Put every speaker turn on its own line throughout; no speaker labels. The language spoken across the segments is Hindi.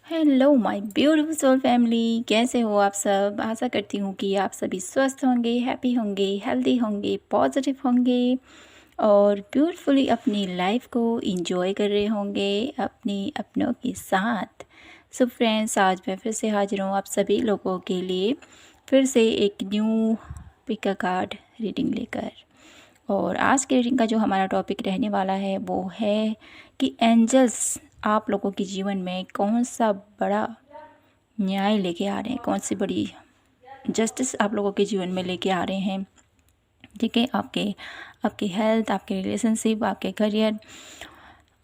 Hello my beautiful soul family, कैसे हो आप सब। आशा करती हूँ कि आप सभी स्वस्थ होंगे, हैप्पी होंगे, हेल्दी होंगे, पॉजिटिव होंगे और ब्यूटीफुली अपनी लाइफ को एंजॉय कर रहे होंगे अपनी अपनों के साथ। सो फ्रेंड्स, आज मैं फिर से हाजिर हूँ आप सभी लोगों के लिए फिर से एक न्यू पिक कार्ड रीडिंग लेकर। और आज के रीडिंग का जो हमारा टॉपिक रहने वाला है वो है कि एंजल्स आप लोगों के जीवन में कौन सा बड़ा न्याय लेके आ रहे हैं, कौन सी बड़ी जस्टिस आप लोगों के जीवन में लेके आ रहे हैं। ठीक है, आपके आपकी हेल्थ, आपके रिलेशनशिप, आपके करियर,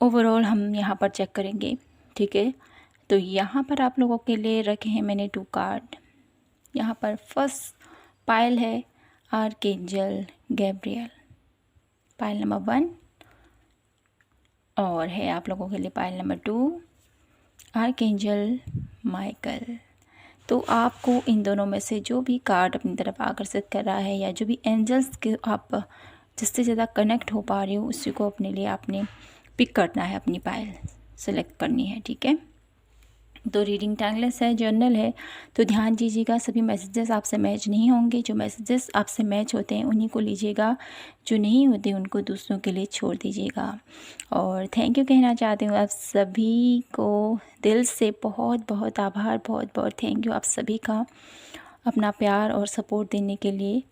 ओवरऑल हम यहाँ पर चेक करेंगे। ठीक है, तो यहाँ पर आप लोगों के लिए रखे हैं मैंने 2 कार्ड। यहाँ पर फर्स्ट पाइल है आर्कएंजल गैब्रियल, पाइल नंबर 1, और है आप लोगों के लिए पाइल नंबर 2 आर्कएंजल माइकल। तो आपको इन दोनों में से जो भी कार्ड अपनी तरफ आकर्षित कर रहा है या जो भी एंजल्स के आप जिससे ज़्यादा कनेक्ट हो पा रहे हो उसी को अपने लिए आपने पिक करना है, अपनी पाइल सेलेक्ट करनी है। ठीक है, तो रीडिंग टाइमलेस है, जर्नल है, तो ध्यान दीजिएगा सभी मैसेजेस आपसे मैच नहीं होंगे। जो मैसेजेस आपसे मैच होते हैं उन्हीं को लीजिएगा, जो नहीं होते उनको दूसरों के लिए छोड़ दीजिएगा। और थैंक यू कहना चाहती हूँ आप सभी को दिल से, बहुत बहुत आभार, बहुत बहुत थैंक यू आप सभी का अपना प्यार और सपोर्ट देने के लिए।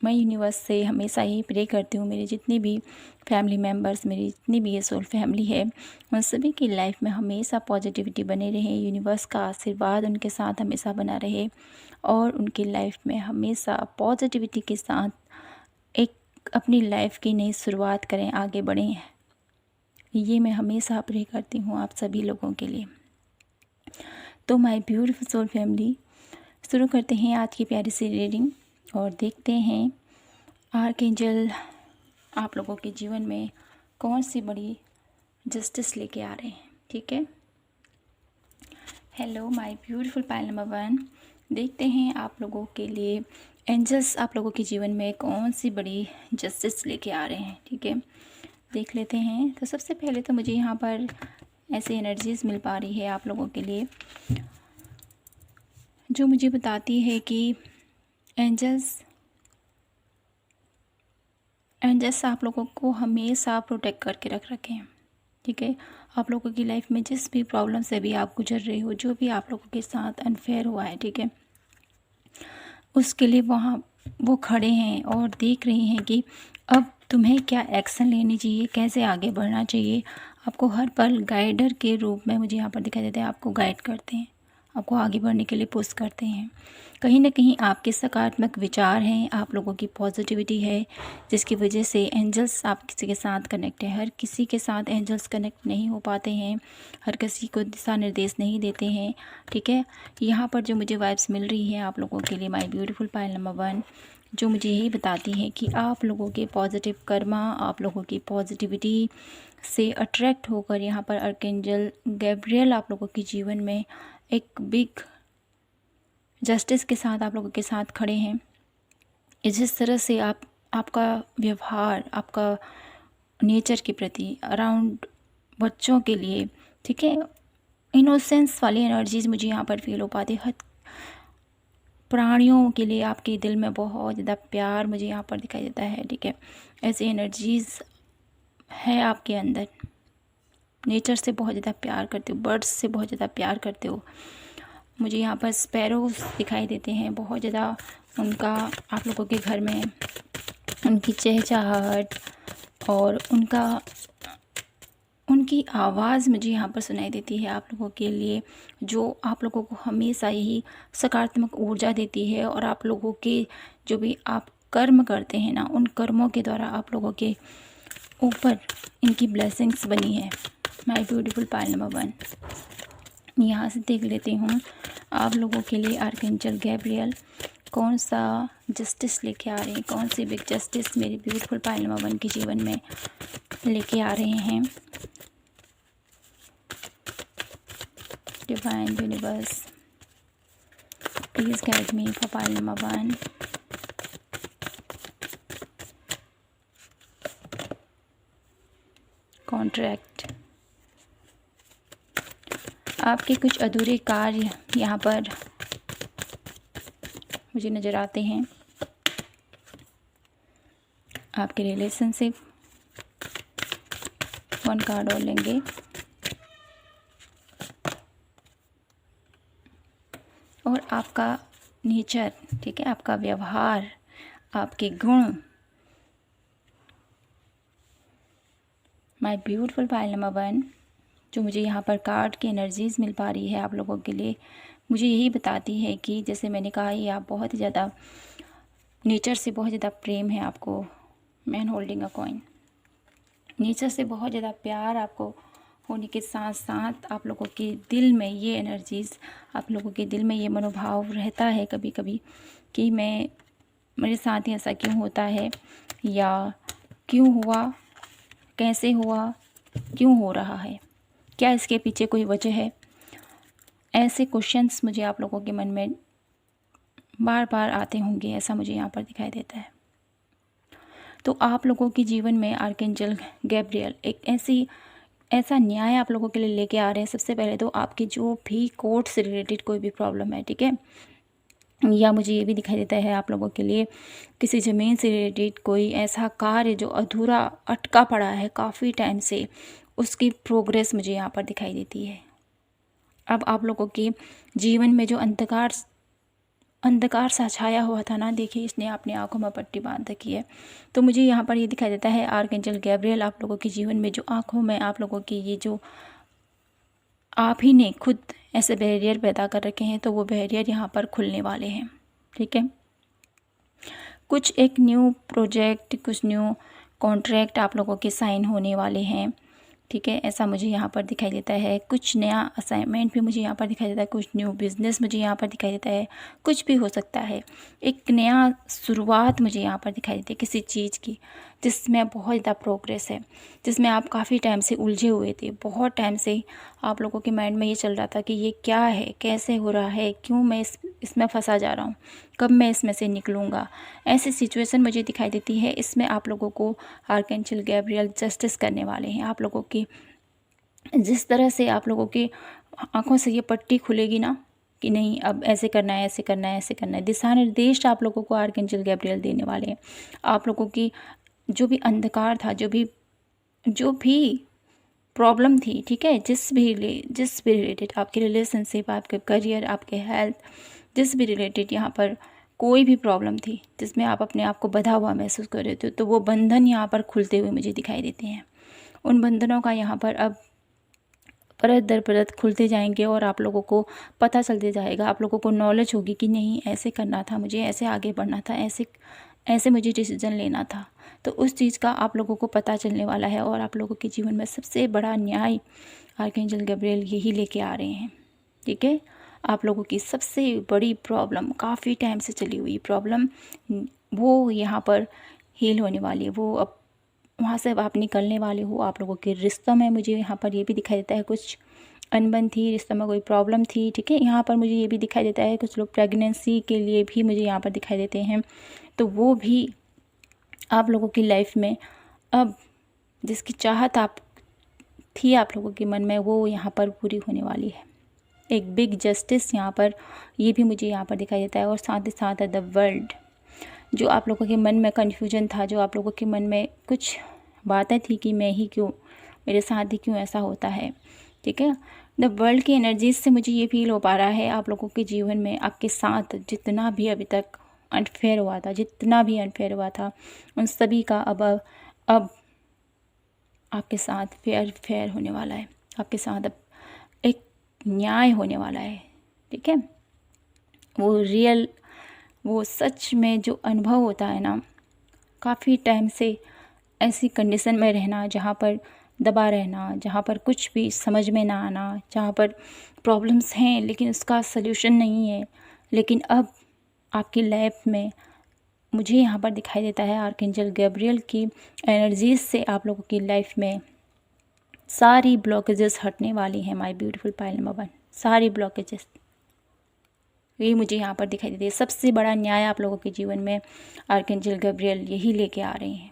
मैं यूनिवर्स से हमेशा ही प्रे करती हूँ मेरे जितने भी फैमिली मेम्बर्स, मेरी जितनी भी ये सोल फैमिली है, उन सभी की लाइफ में हमेशा पॉजिटिविटी बने रहे, यूनिवर्स का आशीर्वाद उनके साथ हमेशा बना रहे और उनकी लाइफ में हमेशा पॉजिटिविटी के साथ एक अपनी लाइफ की नई शुरुआत करें, आगे बढ़ें। ये मैं हमेशा प्रे करती हूँ आप सभी लोगों के लिए। तो माय ब्यूटीफुल सोल फैमिली, शुरू करते हैं आज की प्यारी सी रीडिंग और देखते हैं आर्कएंजल आप लोगों के जीवन में कौन सी बड़ी जस्टिस लेके आ रहे हैं। ठीक है, hello my beautiful pile number 1, देखते हैं आप लोगों के लिए एंजल्स आप लोगों के जीवन में कौन सी बड़ी जस्टिस लेके आ रहे हैं। ठीक है, देख लेते हैं। तो सबसे पहले तो मुझे यहाँ पर ऐसी एनर्जीज मिल पा रही है आप लोगों के लिए जो मुझे बताती है कि एंजल्स आप लोगों को हमेशा प्रोटेक्ट करके रख रखे हैं। ठीक है, आप लोगों की लाइफ में जिस भी प्रॉब्लम से भी आप गुजर रहे हो, जो भी आप लोगों के साथ अनफेयर हुआ है, ठीक है, उसके लिए वहाँ वो खड़े हैं और देख रहे हैं कि अब तुम्हें क्या एक्शन लेनी चाहिए, कैसे आगे बढ़ना चाहिए। आपको हर पल गाइडर के रूप में मुझे यहाँ पर दिखाई देते हैं, आपको गाइड करते हैं, आपको आगे बढ़ने के लिए पुश करते हैं। कहीं ना कहीं आपके सकारात्मक विचार हैं, आप लोगों की पॉजिटिविटी है, जिसकी वजह से एंजल्स आप किसी के साथ कनेक्ट है। हर किसी के साथ एंजल्स कनेक्ट नहीं हो पाते हैं, हर किसी को दिशा निर्देश नहीं देते हैं। ठीक है, यहाँ पर जो मुझे वाइब्स मिल रही है आप लोगों के लिए माय ब्यूटीफुल पाइल नंबर 1, जो मुझे यही बताती है कि आप लोगों के पॉजिटिव कर्मा, आप लोगों की पॉजिटिविटी से अट्रैक्ट होकर यहाँ पर आर्कएंजल गैब्रियल आप लोगों के जीवन में एक बिग जस्टिस के साथ आप लोगों के साथ खड़े हैं। जिस तरह से आपका व्यवहार, आपका नेचर के प्रति, अराउंड बच्चों के लिए, ठीक है, इनोसेंस वाली एनर्जीज मुझे यहाँ पर फील हो पाती है। प्राणियों के लिए आपके दिल में बहुत ज़्यादा प्यार मुझे यहाँ पर दिखाई देता है। ठीक है, ऐसी एनर्जीज है आपके अंदर। नेचर से बहुत ज़्यादा प्यार करते हो, बर्ड्स से बहुत ज़्यादा प्यार करते हो। मुझे यहाँ पर स्पैरोज दिखाई देते हैं बहुत ज़्यादा, उनका आप लोगों के घर में उनकी चहचहाहट और उनकी आवाज़ मुझे यहाँ पर सुनाई देती है आप लोगों के लिए, जो आप लोगों को हमेशा ही सकारात्मक ऊर्जा देती है। और आप लोगों के जो भी आप कर्म करते हैं ना, उन कर्मों के द्वारा आप लोगों के ऊपर इनकी ब्लेसिंग्स बनी है। माय ब्यूटीफुल पाइल नंबर 1, यहाँ से देख लेती हूँ आप लोगों के लिए आर्कएंजल गैब्रियल कौन सा जस्टिस लेके आ रहे हैं, कौन सी बिग जस्टिस मेरी ब्यूटीफुल पाइल नंबर 1 के जीवन में लेके आ रहे हैं। Divine universe please guide me for pile number 1। Contract, आपके कुछ अधूरे कार्य यहाँ पर मुझे नज़र आते हैं। आपके रिलेशनशिप, 1 कार्ड और लेंगे। और आपका नेचर, ठीक है, आपका व्यवहार, आपके गुण। माय ब्यूटीफुल पाइल नंबर 1 जो मुझे यहाँ पर कार्ड की एनर्जीज मिल पा रही है आप लोगों के लिए, मुझे यही बताती है कि जैसे मैंने कहा, ये आप बहुत ही ज़्यादा नेचर से बहुत ज़्यादा प्रेम है आपको। Man holding a coin, nature से बहुत ज़्यादा प्यार आपको होने के साथ साथ आप लोगों के दिल में ये एनर्जीज़, आप लोगों के दिल में ये मनोभाव रहता है कभी कभी कि मेरे साथ ही ऐसा क्यों होता है, या क्यों हुआ, कैसे हुआ, क्यों हो रहा है, क्या इसके पीछे कोई वजह है। ऐसे क्वेश्चंस मुझे आप लोगों के मन में बार बार आते होंगे, ऐसा मुझे यहाँ पर दिखाई देता है। तो आप लोगों के जीवन में आर्कएंजल गैब्रियल एक ऐसा न्याय आप लोगों के लिए लेके आ रहे हैं। सबसे पहले तो आपकी जो भी कोर्ट से रिलेटेड कोई भी प्रॉब्लम है, ठीक है, या मुझे ये भी दिखाई देता है आप लोगों के लिए किसी ज़मीन से रिलेटेड कोई ऐसा कार्य जो अधूरा अटका पड़ा है काफ़ी टाइम से, उसकी प्रोग्रेस मुझे यहाँ पर दिखाई देती है। अब आप लोगों के जीवन में जो अंधकार सा छाया हुआ था ना, देखिए इसने अपनी आंखों में पट्टी बांध रखी है। तो मुझे यहाँ पर ये दिखाई देता है आर्कएंजल गैब्रियल आप लोगों के जीवन में जो आंखों में आप लोगों की ये जो आप ही ने खुद ऐसे बैरियर पैदा कर रखे हैं, तो वो बैरियर यहाँ पर खुलने वाले हैं, ठीक है। कुछ एक न्यू प्रोजेक्ट, कुछ न्यू कॉन्ट्रैक्ट आप लोगों के साइन होने वाले हैं, ठीक है, ऐसा मुझे यहाँ पर दिखाई देता है। कुछ नया असाइनमेंट भी मुझे यहाँ पर दिखाई देता है, कुछ न्यू बिजनेस मुझे यहाँ पर दिखाई देता है, कुछ भी हो सकता है। एक नया शुरुआत मुझे यहाँ पर दिखाई देती है किसी चीज़ की, जिसमें बहुत ज़्यादा प्रोग्रेस है, जिसमें आप काफ़ी टाइम से उलझे हुए थे। बहुत टाइम से आप लोगों के माइंड में ये चल रहा था कि ये क्या है, कैसे हो रहा है, क्यों मैं इसमें फंसा जा रहा हूँ, कब मैं इसमें से निकलूँगा। ऐसी सिचुएशन मुझे दिखाई देती है। इसमें आप लोगों को आर्कएंजल गैब्रियल जस्टिस करने वाले हैं। आप लोगों की जिस तरह से आप लोगों की आंखों से ये पट्टी खुलेगी ना कि नहीं, अब ऐसे करना है, ऐसे करना है, ऐसे करना है, दिशा निर्देश आप लोगों को आर्कएंजल गैब्रियल देने वाले हैं। आप लोगों की जो भी अंधकार था, जो भी प्रॉब्लम थी, ठीक है, जिस भी रिलेटेड आपके रिलेशनशिप, आपके करियर, आपके हेल्थ, जिस भी रिलेटेड यहाँ पर कोई भी प्रॉब्लम थी जिसमें आप अपने आप को बंधा हुआ महसूस कर रहे थे, तो वो बंधन यहाँ पर खुलते हुए मुझे दिखाई देते हैं। उन बंधनों का यहाँ पर अब परत दर परत खुलते जाएंगे और आप लोगों को पता चलते जाएगा, आप लोगों को नॉलेज होगी कि नहीं, ऐसे करना था मुझे, ऐसे आगे बढ़ना था, ऐसे मुझे डिसीजन लेना था। तो उस चीज़ का आप लोगों को पता चलने वाला है। और आप लोगों के जीवन में सबसे बड़ा न्याय आर्कएंजल गैब्रियल यही लेके आ रहे हैं, ठीक है। आप लोगों की सबसे बड़ी प्रॉब्लम, काफ़ी टाइम से चली हुई प्रॉब्लम, वो यहाँ पर हील होने वाली है। वो अब वहाँ से आप निकलने वाले हो। आप लोगों के रिश्तों में मुझे यहाँ पर ये भी दिखाई देता है कुछ अनबन थी, रिश्तों में कोई प्रॉब्लम थी, ठीक है। यहाँ पर मुझे ये भी दिखाई देता है कुछ लोग प्रेगनेंसी के लिए भी मुझे यहाँ पर दिखाई देते हैं, तो वो भी आप लोगों की लाइफ में अब जिसकी चाहत आप थी आप लोगों के मन में, वो यहाँ पर पूरी होने वाली है। एक बिग जस्टिस यहाँ पर ये भी मुझे यहाँ पर दिखाई देता है। और साथ ही साथ द वर्ल्ड, जो आप लोगों के मन में कन्फ्यूजन था, जो आप लोगों के मन में कुछ बातें थी कि मैं ही क्यों, मेरे साथ ही क्यों ऐसा होता है, ठीक है। द वर्ल्ड की एनर्जीज से मुझे ये फील हो पा रहा है आप लोगों के जीवन में आपके साथ जितना भी अभी तक अनफेयर हुआ था, जितना भी अनफेयर हुआ था, उन सभी का अब आपके साथ फेयर होने वाला है। आपके साथ अब एक न्याय होने वाला है, ठीक है। वो सच में जो अनुभव होता है ना, काफ़ी टाइम से ऐसी कंडीशन में रहना जहाँ पर दबा रहना, जहाँ पर कुछ भी समझ में ना आना, जहाँ पर प्रॉब्लम्स हैं लेकिन उसका सल्यूशन नहीं है, लेकिन अब आपकी लाइफ में मुझे यहाँ पर दिखाई देता है आर्कएंजल गैब्रियल की एनर्जीज से आप लोगों की लाइफ में सारी ब्लॉकेजेस हटने वाली हैं। माय ब्यूटीफुल पाइल नंबर 1, सारी ब्लॉकेजेस ये मुझे यहाँ पर दिखाई देती है। सबसे बड़ा न्याय आप लोगों के जीवन में आर्कएंजल गैब्रियल यही लेके आ रहे हैं।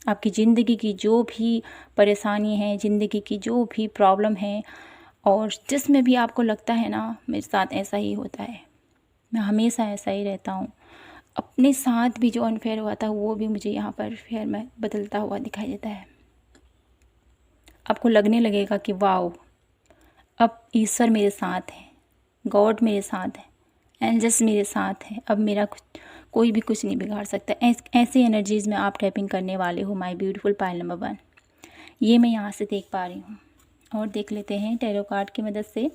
आपकी ज़िंदगी की जो भी परेशानी है, ज़िंदगी की जो भी प्रॉब्लम है, और जिसमें भी आपको लगता है ना मेरे साथ ऐसा ही होता है, मैं हमेशा ऐसा ही रहता हूँ, अपने साथ भी जो अनफेयर हुआ था वो भी मुझे यहाँ पर फेयर में बदलता हुआ दिखाई देता है। आपको लगने लगेगा कि वाओ, अब ईश्वर मेरे साथ है, गॉड मेरे साथ है, एंजल्स मेरे साथ है, अब मेरा कोई भी कुछ नहीं बिगाड़ सकता। ऐसी एनर्जीज़ में आप टैपिंग करने वाले हो माय ब्यूटीफुल पायल नंबर 1। ये मैं यहाँ से देख पा रही हूँ। और देख लेते हैं टैरो कार्ड की मदद से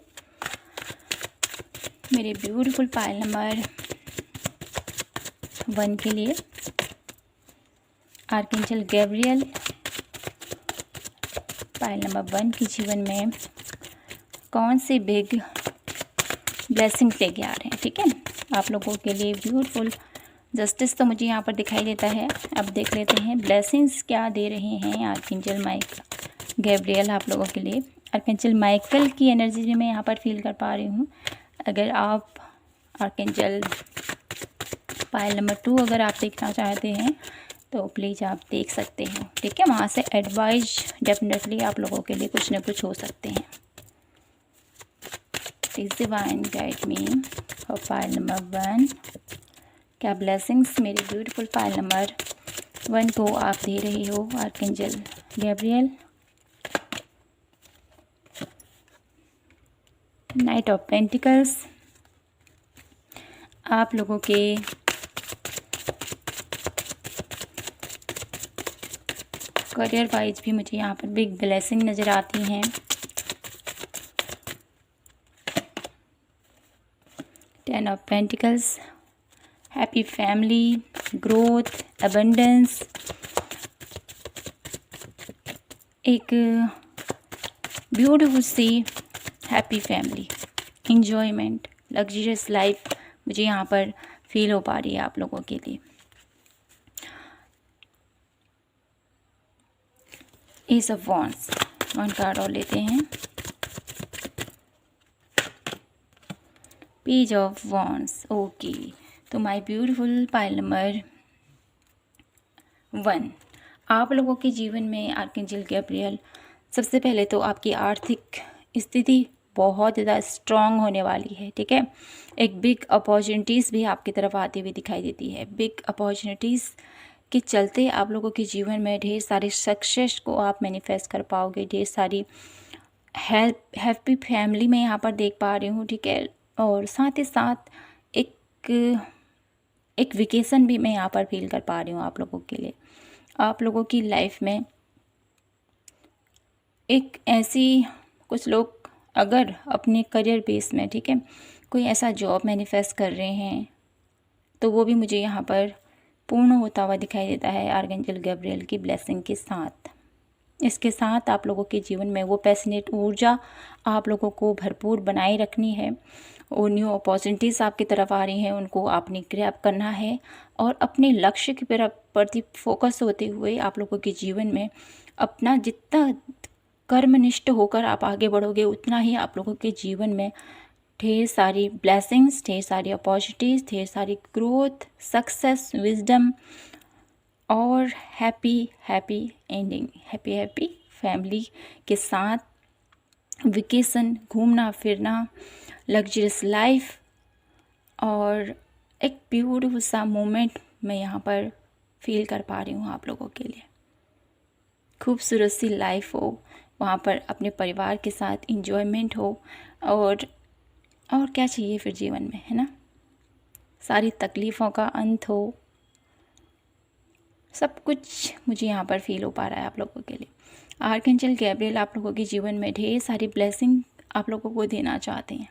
मेरे ब्यूटीफुल पायल नंबर 1 के लिए आर्कएंजल गैब्रियल पायल नंबर 1 के जीवन में कौन से बिग ब्लेसिंग्स लेके आ रहे हैं। ठीक है, आप लोगों के लिए ब्यूटीफुल जस्टिस तो मुझे यहाँ पर दिखाई देता है। अब देख लेते हैं ब्लेसिंग्स क्या दे रहे हैं आर्कएंजल गैब्रियल आप लोगों के लिए। आर्कएंजल माइकल की एनर्जी भी मैं यहाँ पर फील कर पा रही हूँ। अगर आप आर्कएंजल पायल नंबर 2 अगर आप देखना चाहते हैं तो प्लीज़ आप देख सकते हो। ठीक है, वहाँ से एडवाइस डेफिनेटली आप लोगों के लिए कुछ ना कुछ हो सकते हैं। Please divine guide me for pile number 1। क्या ब्लेसिंग्स मेरे ब्यूटीफुल पायल नंबर 1 को आप दे रहे हो archangel Gabriel. Night of pentacles आप लोगों के करियर वाइज भी मुझे यहाँ पर बिग ब्लेसिंग नज़र आती हैं। Ten of pentacles, happy family, growth, abundance, एक ब्यूटीफुल सी happy family, enjoyment, luxurious life मुझे यहाँ पर फील हो पा रही है आप लोगों के लिए। एस ऑफ वॉन्ड्स, 1 कार्ड और लेते हैं। Page of wands, okay. तो माय ब्यूटीफुल पायल नंबर 1 आप लोगों के जीवन में आर्कएंजल गैब्रियल सबसे पहले तो आपकी आर्थिक स्थिति बहुत ज़्यादा स्ट्रॉन्ग होने वाली है। ठीक है, एक बिग अपॉर्चुनिटीज़ भी आपकी तरफ आती हुई दिखाई देती है। बिग अपॉर्चुनिटीज़ के चलते आप लोगों के जीवन में ढेर सारे सक्सेस को आप मैनिफेस्ट कर पाओगे। ढेर सारी हैप्पी फैमिली में यहाँ पर देख पा रही हूँ। ठीक है, और साथ ही साथ एक वेकेशन भी मैं यहाँ पर फील कर पा रही हूँ आप लोगों के लिए। आप लोगों की लाइफ में एक ऐसी, कुछ लोग अगर अपने करियर बेस में, ठीक है, कोई ऐसा जॉब मैनिफेस्ट कर रहे हैं तो वो भी मुझे यहाँ पर पूर्ण होता हुआ दिखाई देता है आर्कएंजल गैब्रियल की ब्लेसिंग के साथ। इसके साथ आप लोगों के जीवन में वो पैशनेट ऊर्जा आप लोगों को भरपूर बनाए रखनी है। और न्यू अपॉर्चुनिटीज़ आपकी तरफ आ रही हैं, उनको आपने ग्रैब करना है और अपने लक्ष्य की प्रति फोकस होते हुए आप लोगों के जीवन में अपना जितना कर्मनिष्ठ होकर आप आगे बढ़ोगे उतना ही आप लोगों के जीवन में ढेर सारी ब्लेसिंग्स, ढेर सारी अपॉर्चुनिटीज़, ढेर सारी ग्रोथ, सक्सेस, विजडम और हैप्पी एंडिंग, हैप्पी फैमिली के साथ वेकेशन, घूमना फिरना, लग्जरियस लाइफ और एक ब्यूटीफुल सा मोमेंट मैं यहाँ पर फील कर पा रही हूँ आप लोगों के लिए। खूबसूरत सी लाइफ हो, वहाँ पर अपने परिवार के साथ इंजॉयमेंट हो और क्या चाहिए फिर जीवन में, है ना। सारी तकलीफ़ों का अंत हो, सब कुछ मुझे यहाँ पर फील हो पा रहा है आप लोगों के लिए। आर्कएंजल गैब्रियल आप लोगों के जीवन में ढेर सारी ब्लेसिंग आप लोगों को देना चाहते हैं,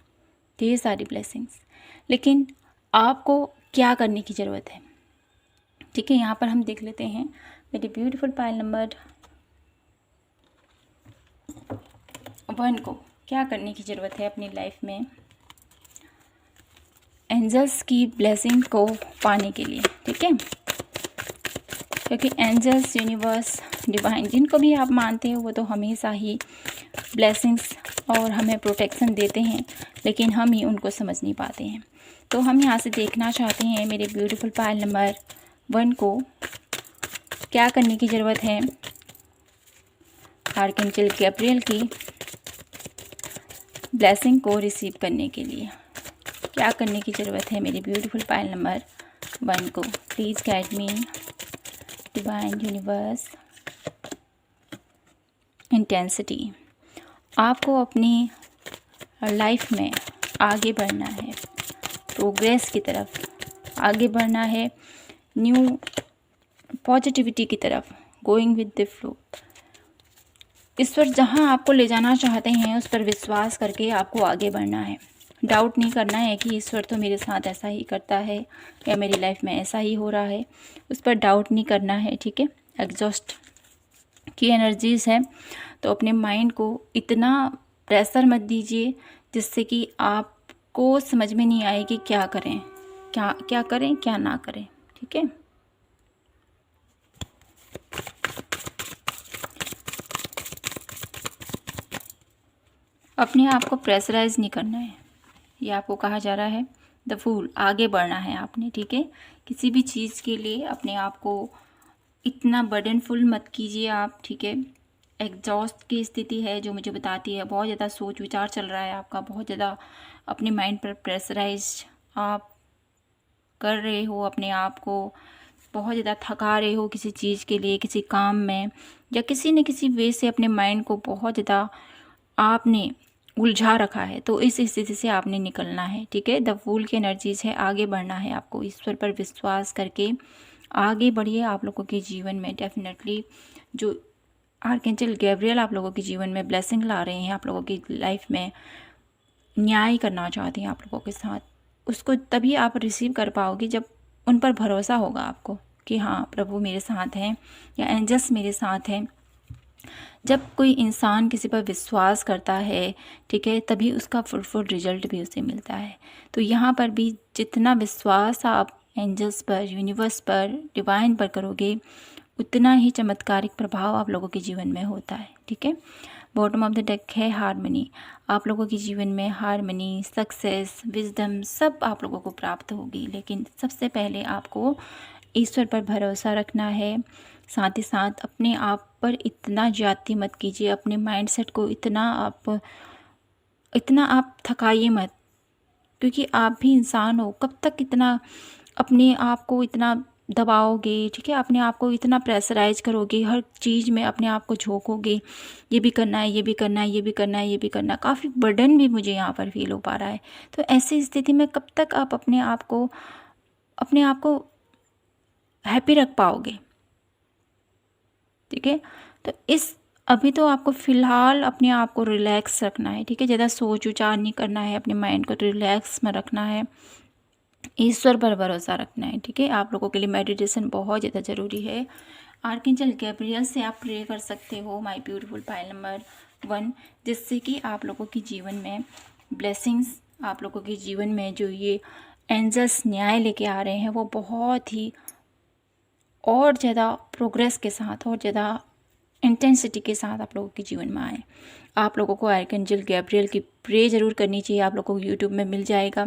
ढेर सारी ब्लेसिंग्स, लेकिन आपको क्या करने की ज़रूरत है। ठीक है, यहाँ पर हम देख लेते हैं मेरी ब्यूटीफुल पायल नंबर 1 को क्या करने की ज़रूरत है अपनी लाइफ में एंजल्स की ब्लेसिंग को पाने के लिए। ठीक है, क्योंकि एंजल्स, यूनिवर्स, डिवाइन जिनको भी आप मानते हो वो तो हमेशा ही ब्लेसिंग्स और हमें प्रोटेक्शन देते हैं, लेकिन हम ही उनको समझ नहीं पाते हैं। तो हम यहाँ से देखना चाहते हैं मेरे ब्यूटीफुल पायल नंबर 1 को क्या करने की ज़रूरत है आर्कएंजल गैब्रियल की ब्लेसिंग को रिसीव करने के लिए क्या करने की ज़रूरत है मेरे ब्यूटीफुल पाइल नंबर 1 को? Please guide me divine universe. Intensity, आपको अपनी लाइफ में आगे बढ़ना है, प्रोग्रेस की तरफ आगे बढ़ना है, न्यू पॉजिटिविटी की तरफ, गोइंग विद द फ्लो। ईश्वर जहाँ आपको ले जाना चाहते हैं उस पर विश्वास करके आपको आगे बढ़ना है। डाउट नहीं करना है कि ईश्वर तो मेरे साथ ऐसा ही करता है या मेरी लाइफ में ऐसा ही हो रहा है, उस पर डाउट नहीं करना है, ठीक है। एग्जॉस्ट की एनर्जीज है तो अपने माइंड को इतना प्रेशर मत दीजिए जिससे कि आपको समझ में नहीं आए कि क्या करें, क्या करें क्या ना करें, ठीक है। अपने आप को प्रेशराइज नहीं करना है, ये आपको कहा जा रहा है द फूल। आगे बढ़ना है आपने, ठीक है। किसी भी चीज़ के लिए अपने आप को इतना बर्डनफुल मत कीजिए आप, ठीक है। एग्जॉस्ट की स्थिति है जो मुझे बताती है बहुत ज़्यादा सोच विचार चल रहा है आपका, बहुत ज़्यादा अपने माइंड पर प्रेशराइज आप कर रहे हो, अपने आप को बहुत ज़्यादा थका रहे हो किसी चीज़ के लिए, किसी काम में, या किसी न किसी वे से अपने माइंड को बहुत ज़्यादा आपने उलझा रखा है। तो इस स्थिति से आपने निकलना है, ठीक है। द फूल की एनर्जीज है, आगे बढ़ना है आपको। ईश्वर पर विश्वास करके आगे बढ़िए। आप लोगों के जीवन में डेफिनेटली जो आर्कएंजल गैब्रियल आप लोगों के जीवन में ब्लेसिंग ला रहे हैं, आप लोगों की लाइफ में न्याय करना चाहते हैं आप लोगों के साथ, उसको तभी आप रिसीव कर पाओगे जब उन पर भरोसा होगा आपको कि हाँ प्रभु मेरे साथ हैं या एंजल्स मेरे साथ हैं। जब कोई इंसान किसी पर विश्वास करता है, ठीक है, तभी उसका फुल रिजल्ट भी उसे मिलता है। तो यहाँ पर भी जितना विश्वास आप एंजल्स पर, यूनिवर्स पर, डिवाइन पर करोगे उतना ही चमत्कारिक प्रभाव आप लोगों के जीवन में होता है, ठीक है। बॉटम ऑफ द डेक है हारमनी। आप लोगों के जीवन में हारमनी, सक्सेस, विजडम सब आप लोगों को प्राप्त होगी, लेकिन सबसे पहले आपको ईश्वर पर भरोसा रखना है। साथ ही साथ अपने आप पर इतना ज्यादती मत कीजिए, अपने माइंडसेट को इतना आप थकाइए मत, क्योंकि आप भी इंसान हो। कब तक इतना अपने आप को इतना दबाओगे, ठीक है, अपने आप को इतना प्रेशराइज करोगे, हर चीज़ में अपने आप को झोंकोगे, ये भी करना है, ये भी करना है, ये भी करना है, ये भी करना है। काफ़ी बर्डन भी मुझे यहाँ पर फील हो पा रहा है। तो ऐसी स्थिति में कब तक आप अपने आप को हैप्पी रख पाओगे, ठीक है। तो अभी तो आपको फ़िलहाल अपने आप को रिलैक्स रखना है, ठीक है। ज़्यादा सोच विचार नहीं करना है, अपने माइंड को रिलैक्स में रखना है, ईश्वर पर भरोसा रखना है, ठीक है। आप लोगों के लिए मेडिटेशन बहुत ज़्यादा ज़रूरी है। आर्कएंजल गैब्रियल से आप प्रे कर सकते हो माय ब्यूटीफुल पाइल नंबर 1, जिससे कि आप लोगों के जीवन में ब्लेसिंग्स, आप लोगों के जीवन में जो ये एंजल्स न्याय लेके आ रहे हैं वो बहुत ही और ज़्यादा प्रोग्रेस के साथ और ज़्यादा इंटेंसिटी के साथ आप लोगों के जीवन में आए। आप लोगों को आर्कएंजल गैब्रियल की प्रे ज़रूर करनी चाहिए, आप लोगों को यूट्यूब में मिल जाएगा।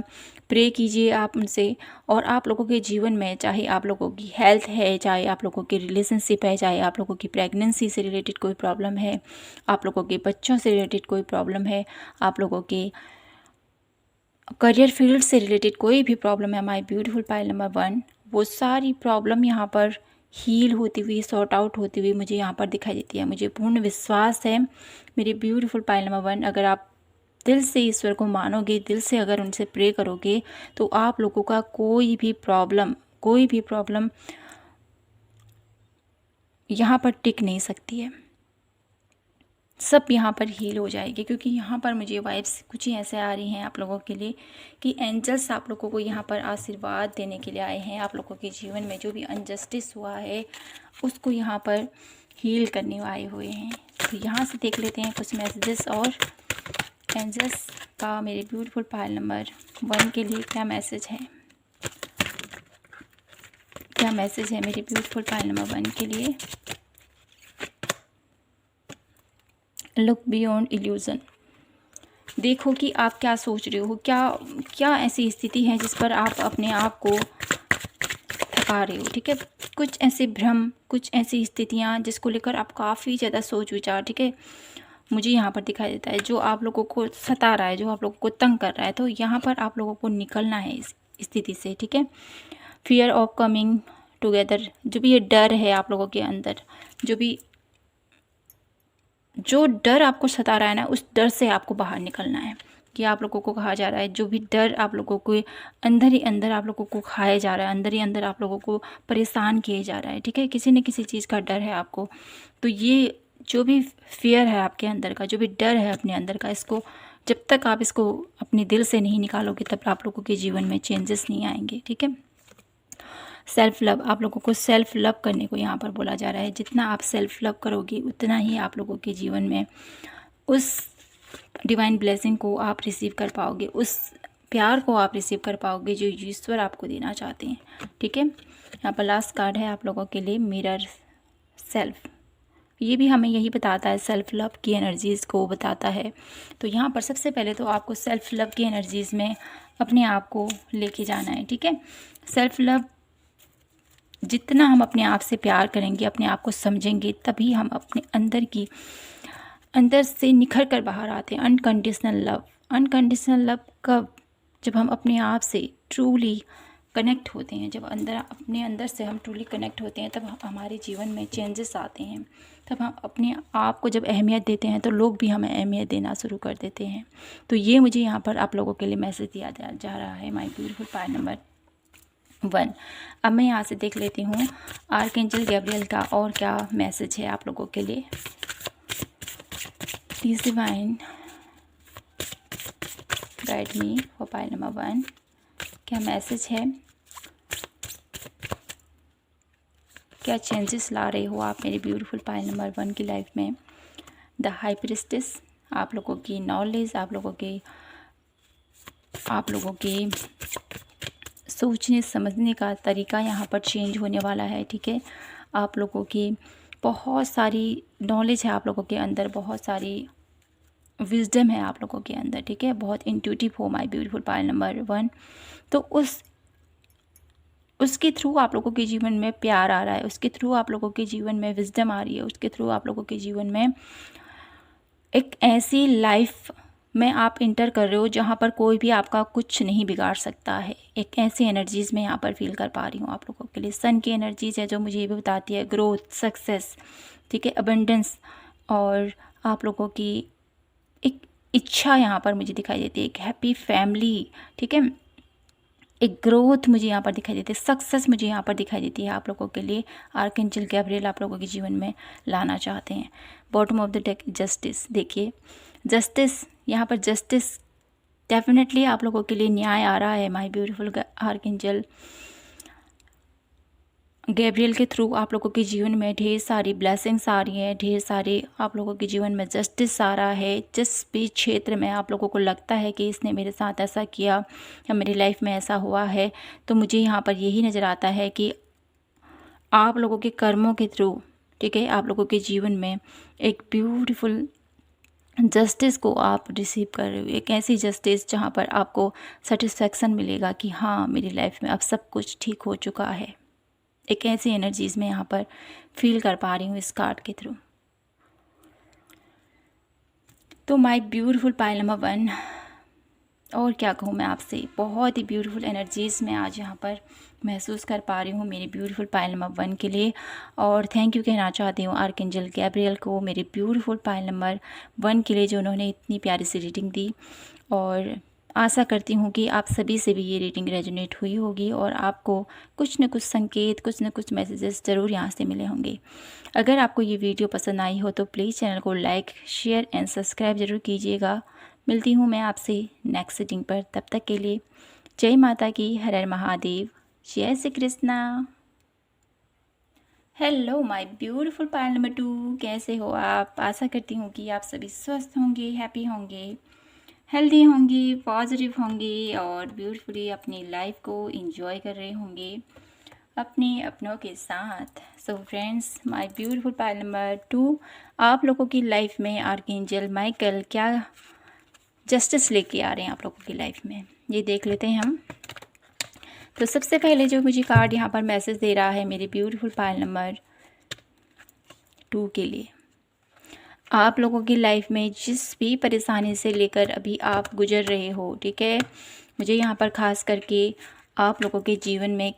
प्रे कीजिए आप उनसे, और आप लोगों के जीवन में चाहे आप लोगों की हेल्थ है, चाहे आप लोगों की रिलेशनशिप है, चाहे आप लोगों की प्रेगनेंसी से रिलेटेड कोई प्रॉब्लम है, आप लोगों के बच्चों से रिलेटेड कोई प्रॉब्लम है, आप लोगों के करियर फील्ड से रिलेटेड कोई भी प्रॉब्लम है, माय ब्यूटीफुल पाइल नंबर 1, वो सारी प्रॉब्लम यहाँ पर हील होती हुई, सॉर्ट आउट होती हुई मुझे यहाँ पर दिखाई देती है। मुझे पूर्ण विश्वास है मेरे ब्यूटीफुल पाइल नंबर 1, अगर आप दिल से ईश्वर को मानोगे, दिल से अगर उनसे प्रे करोगे, तो आप लोगों का कोई भी प्रॉब्लम यहाँ पर टिक नहीं सकती है, सब यहाँ पर हील हो जाएगी। क्योंकि यहाँ पर मुझे वाइब्स कुछ ही ऐसे आ रही हैं आप लोगों के लिए कि एंजल्स आप लोगों को यहाँ पर आशीर्वाद देने के लिए आए हैं। आप लोगों के जीवन में जो भी अनजस्टिस हुआ है उसको यहाँ पर हील करने आए हुए हैं। तो यहाँ से देख लेते हैं कुछ मैसेजेस और एंजल्स का मेरे ब्यूटीफुल पाइल नंबर 1 के लिए क्या मैसेज है, क्या मैसेज है मेरे ब्यूटीफुल पाइल नंबर 1 के लिए। लुक बियॉन्ड इल्यूज़न, देखो कि आप क्या सोच रहे हो, क्या ऐसी स्थिति है जिस पर आप अपने आप को थका रहे हो, ठीक है। कुछ ऐसे भ्रम, कुछ ऐसी स्थितियाँ जिसको लेकर आप काफ़ी ज़्यादा सोच विचार, ठीक है, मुझे यहाँ पर दिखाई देता है, जो आप लोगों को सता रहा है, जो आप लोगों को तंग कर रहा है, तो यहाँ पर आप लोगों को निकलना है इस स्थिति से, ठीक है। फियर ऑफ कमिंग टुगेदर, जो भी ये डर है आप लोगों के अंदर, जो डर आपको सता रहा है ना, उस डर से आपको बाहर निकलना है। कि आप लोगों को कहा जा रहा है, जो भी डर आप लोगों को अंदर ही अंदर आप लोगों को खाया जा रहा है, अंदर ही अंदर आप लोगों को परेशान किए जा रहा है, ठीक है। किसी न किसी चीज़ का डर है आपको, तो ये जो भी फियर है आपके अंदर का, जो भी डर है अपने अंदर का, इसको जब तक आप इसको अपने दिल से नहीं निकालोगे तब आप लोगों के जीवन में चेंजेस नहीं आएंगे, ठीक है। सेल्फ लव, आप लोगों को सेल्फ लव करने को यहाँ पर बोला जा रहा है। जितना आप सेल्फ लव करोगे उतना ही आप लोगों के जीवन में उस डिवाइन ब्लेसिंग को आप रिसीव कर पाओगे, उस प्यार को आप रिसीव कर पाओगे जो ईश्वर आपको देना चाहते हैं, ठीक है। यहाँ पर लास्ट कार्ड है आप लोगों के लिए, मिरर सेल्फ। ये भी हमें यही बताता है, सेल्फ लव की एनर्जीज़ को बताता है। तो यहाँ पर सबसे पहले तो आपको सेल्फ लव की एनर्जीज़ में अपने आप को लेके जाना है, ठीक है। सेल्फ लव, जितना हम अपने आप से प्यार करेंगे, अपने आप को समझेंगे, तभी हम अपने अंदर से निखर कर बाहर आते हैं। अनकंडीशनल लव, अनकंडीशनल लव कब, जब हम अपने आप से ट्रूली कनेक्ट होते हैं, जब अपने अंदर से हम ट्रूली कनेक्ट होते हैं, तब हमारे जीवन में चेंजेस आते हैं। तब हम अपने आप को जब अहमियत देते हैं तो लोग भी हमें अहमियत देना शुरू कर देते हैं। तो ये मुझे यहाँ पर आप लोगों के लिए मैसेज दिया जा रहा है, माय ब्यूटीफुल पायर नंबर 1। अब मैं यहाँ से देख लेती हूँ आर्कएंजल गैब्रियल का और क्या मैसेज है आप लोगों के लिए। Please divine guide me for pair number 1, क्या मैसेज है, क्या चेंजेस ला रहे हो आप मेरे ब्यूटीफुल पायर नंबर 1 की लाइफ में। द हाई प्रीस्टेस, आप लोगों की नॉलेज, आप लोगों के सोचने समझने का तरीका यहाँ पर चेंज होने वाला है, ठीक है। आप लोगों की बहुत सारी नॉलेज है आप लोगों के अंदर, बहुत सारी विजडम है आप लोगों के अंदर, ठीक है। बहुत इंट्यूटिव हो माय ब्यूटीफुल पायर नंबर 1। तो उसके थ्रू आप लोगों के जीवन में प्यार आ रहा है, उसके थ्रू आप लोगों के जीवन में विजडम आ रही है, उसके थ्रू आप लोगों के जीवन में एक ऐसी लाइफ में आप इंटर कर रहे हो जहाँ पर कोई भी आपका कुछ नहीं बिगाड़ सकता है। एक ऐसी एनर्जीज़ में यहाँ पर फील कर पा रही हूँ आप लोगों के लिए। सन की एनर्जीज़ है जो मुझे ये भी बताती है ग्रोथ, सक्सेस, ठीक है, अबंडेंस, और आप लोगों की एक इच्छा यहाँ पर मुझे दिखाई देती है, एक हैप्पी फैमिली, ठीक है, एक ग्रोथ मुझे यहाँ पर दिखाई देती है, सक्सेस मुझे यहाँ पर दिखाई देती है आप लोगों के लिए। आर्कएंजल गैब्रियल आप लोगों के जीवन में लाना चाहते हैं। Bottom of the deck justice, देखिए जस्टिस, यहाँ पर जस्टिस डेफिनेटली आप लोगों के लिए न्याय आ रहा है माय ब्यूटीफुल आर्कएंजल गैब्रियल के थ्रू आप लोगों के जीवन में ढेर सारी ब्लेसिंग्स आ रही हैं, ढेर सारे आप लोगों के जीवन में जस्टिस आ रहा है। जिस भी क्षेत्र में आप लोगों को लगता है कि इसने मेरे साथ ऐसा किया या मेरी लाइफ में ऐसा हुआ है, तो मुझे यहाँ पर यही नज़र आता है कि आप लोगों के कर्मों के थ्रू, ठीक है, आप लोगों के जीवन में एक ब्यूटीफुल जस्टिस को आप रिसीव कर रहे हो। एक ऐसी जस्टिस जहाँ पर आपको सेटिस्फेक्शन मिलेगा कि हाँ मेरी लाइफ में अब सब कुछ ठीक हो चुका है। एक ऐसी एनर्जीज़ में यहाँ पर फील कर पा रही हूँ इस कार्ड के थ्रू। तो माय ब्यूटीफुल पायल नंबर 1, और क्या कहूँ मैं आपसे, बहुत ही ब्यूटीफुल एनर्जीज़ में आज यहाँ पर महसूस कर पा रही हूँ मेरे ब्यूटीफुल पायल नंबर 1 के लिए। और थैंक यू कहना चाहती हूँ आर्कएंजल गैब्रियल को मेरे ब्यूटीफुल पायल नंबर 1 के लिए, जो उन्होंने इतनी प्यारी सी रीडिंग दी। और आशा करती हूँ कि आप सभी से भी ये रीडिंग रेजोनेट हुई होगी और आपको कुछ न कुछ संकेत, कुछ न कुछ मैसेजेस ज़रूर यहाँ से मिले होंगे। अगर आपको ये वीडियो पसंद आई हो तो प्लीज़ चैनल को लाइक, शेयर एंड सब्सक्राइब ज़रूर कीजिएगा। मिलती हूँ मैं आपसे नेक्स्ट रीडिंग पर, तब तक के लिए जय माता की, हर हर महादेव, जय Shri Krishna. Hello my beautiful pile number 2, कैसे हो आप? आशा करती हूँ कि आप सभी स्वस्थ होंगे, हैप्पी होंगे, हेल्दी होंगी, पॉजिटिव होंगी और ब्यूटीफुली अपनी लाइफ को एंजॉय कर रहे होंगे अपने अपनों के साथ। So friends, my beautiful pile number 2, आप लोगों की लाइफ में आर्कएंजल माइकल क्या जस्टिस लेके आ रहे हैं आप लोगों की लाइफ में, ये देख लेते हैं हम। तो सबसे पहले जो मुझे कार्ड यहाँ पर मैसेज दे रहा है मेरे ब्यूटीफुल पायल नंबर 2 के लिए, आप लोगों की लाइफ में जिस भी परेशानी से लेकर अभी आप गुजर रहे हो, ठीक है, मुझे यहाँ पर ख़ास करके आप लोगों के जीवन में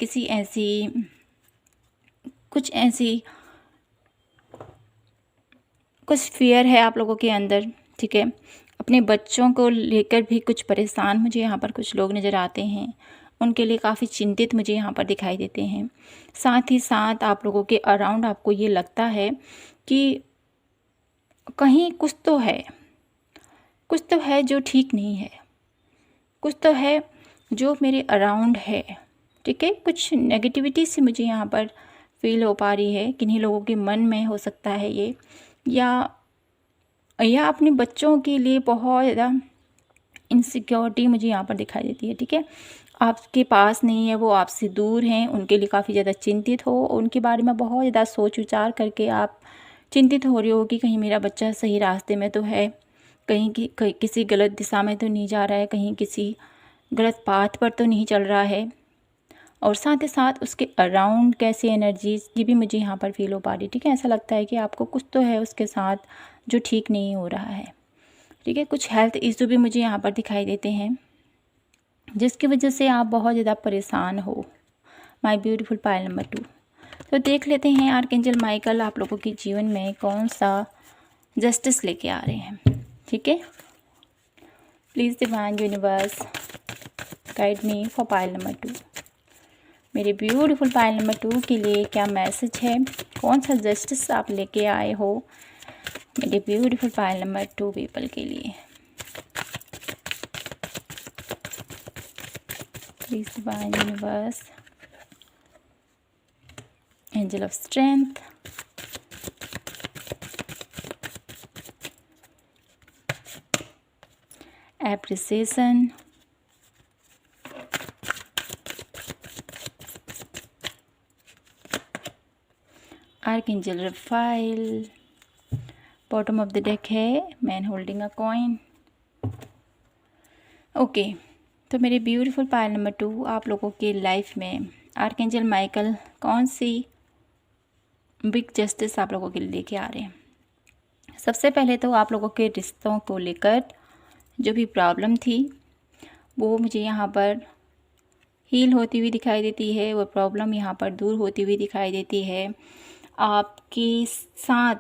कुछ फियर है आप लोगों के अंदर, ठीक है। अपने बच्चों को लेकर भी कुछ परेशान मुझे यहाँ पर कुछ लोग नज़र आते हैं, उनके लिए काफ़ी चिंतित मुझे यहाँ पर दिखाई देते हैं। साथ ही साथ आप लोगों के अराउंड आपको ये लगता है कि कहीं कुछ तो है जो ठीक नहीं है, कुछ तो है जो मेरे अराउंड है, ठीक है। कुछ नेगेटिविटी से मुझे यहाँ पर फील हो पा रही है, किन्हीं लोगों के मन में हो सकता है ये, या अपने बच्चों के लिए बहुत ज़्यादा इनसिक्योरिटी मुझे यहाँ पर दिखाई देती है, ठीक है। आपके पास नहीं है, वो आपसे दूर हैं, उनके लिए काफ़ी ज़्यादा चिंतित हो, उनके बारे में बहुत ज़्यादा सोच विचार करके आप चिंतित हो रहे हो कि कहीं मेरा बच्चा सही रास्ते में तो है, कहीं किसी गलत दिशा में तो नहीं जा रहा है, कहीं किसी गलत पाथ पर तो नहीं चल रहा है। और साथ ही साथ उसके अराउंड कैसी एनर्जीज ये भी मुझे यहाँ पर फील हो पा रही है, ठीक है। ऐसा लगता है कि आपको कुछ तो है उसके साथ जो ठीक नहीं हो रहा है, ठीक है। कुछ हेल्थ इशू भी मुझे यहाँ पर दिखाई देते हैं जिसकी वजह से आप बहुत ज़्यादा परेशान हो। My beautiful pile number 2। तो देख लेते हैं आर्कएंजल माइकल आप लोगों के जीवन में कौन सा जस्टिस लेके आ रहे हैं, ठीक है। Please divine universe guide me for pile number 2। मेरे ब्यूटीफुल पायल नंबर 2 के लिए क्या मैसेज है, कौन सा जस्टिस आप लेके आए हो मेरे ब्यूटीफुल पायल नंबर 2 पीपल के लिए। Please divine universe, angel of strength, appreciation, archangel Raphael, bottom of the deck है man holding a coin. Okay, तो मेरे ब्यूटीफुल पायल नंबर 2 आप लोगों के लाइफ में आर्कएंजल माइकल कौन सी बिग जस्टिस आप लोगों के लिए लेके आ रहे हैं। सबसे पहले तो आप लोगों के रिश्तों को लेकर जो भी प्रॉब्लम थी वो मुझे यहाँ पर हील होती हुई दिखाई देती है, वो प्रॉब्लम यहाँ पर दूर होती हुई दिखाई देती है। आपके साथ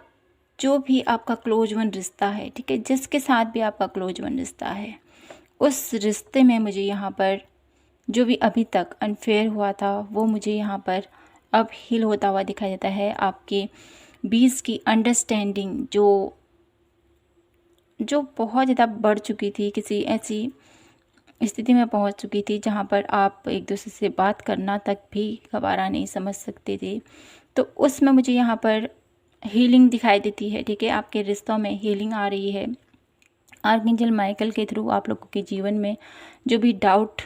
जो भी आपका क्लोज वन रिश्ता है, ठीक है, जिसके साथ भी आपका क्लोज वन रिश्ता है, उस रिश्ते में मुझे यहाँ पर जो भी अभी तक अनफेयर हुआ था वो मुझे यहाँ पर अब हील होता हुआ दिखाई देता है। आपके बीच की अंडरस्टैंडिंग जो बहुत ज़्यादा बढ़ चुकी थी, किसी ऐसी स्थिति में पहुंच चुकी थी जहां पर आप एक दूसरे से बात करना तक भी गवारा नहीं समझ सकते थे, तो उसमें मुझे यहाँ पर हीलिंग दिखाई देती है, ठीक है। आपके रिश्तों में हीलिंग आ रही है आर्कएंजल माइकल के थ्रू। आप लोगों के जीवन में जो भी डाउट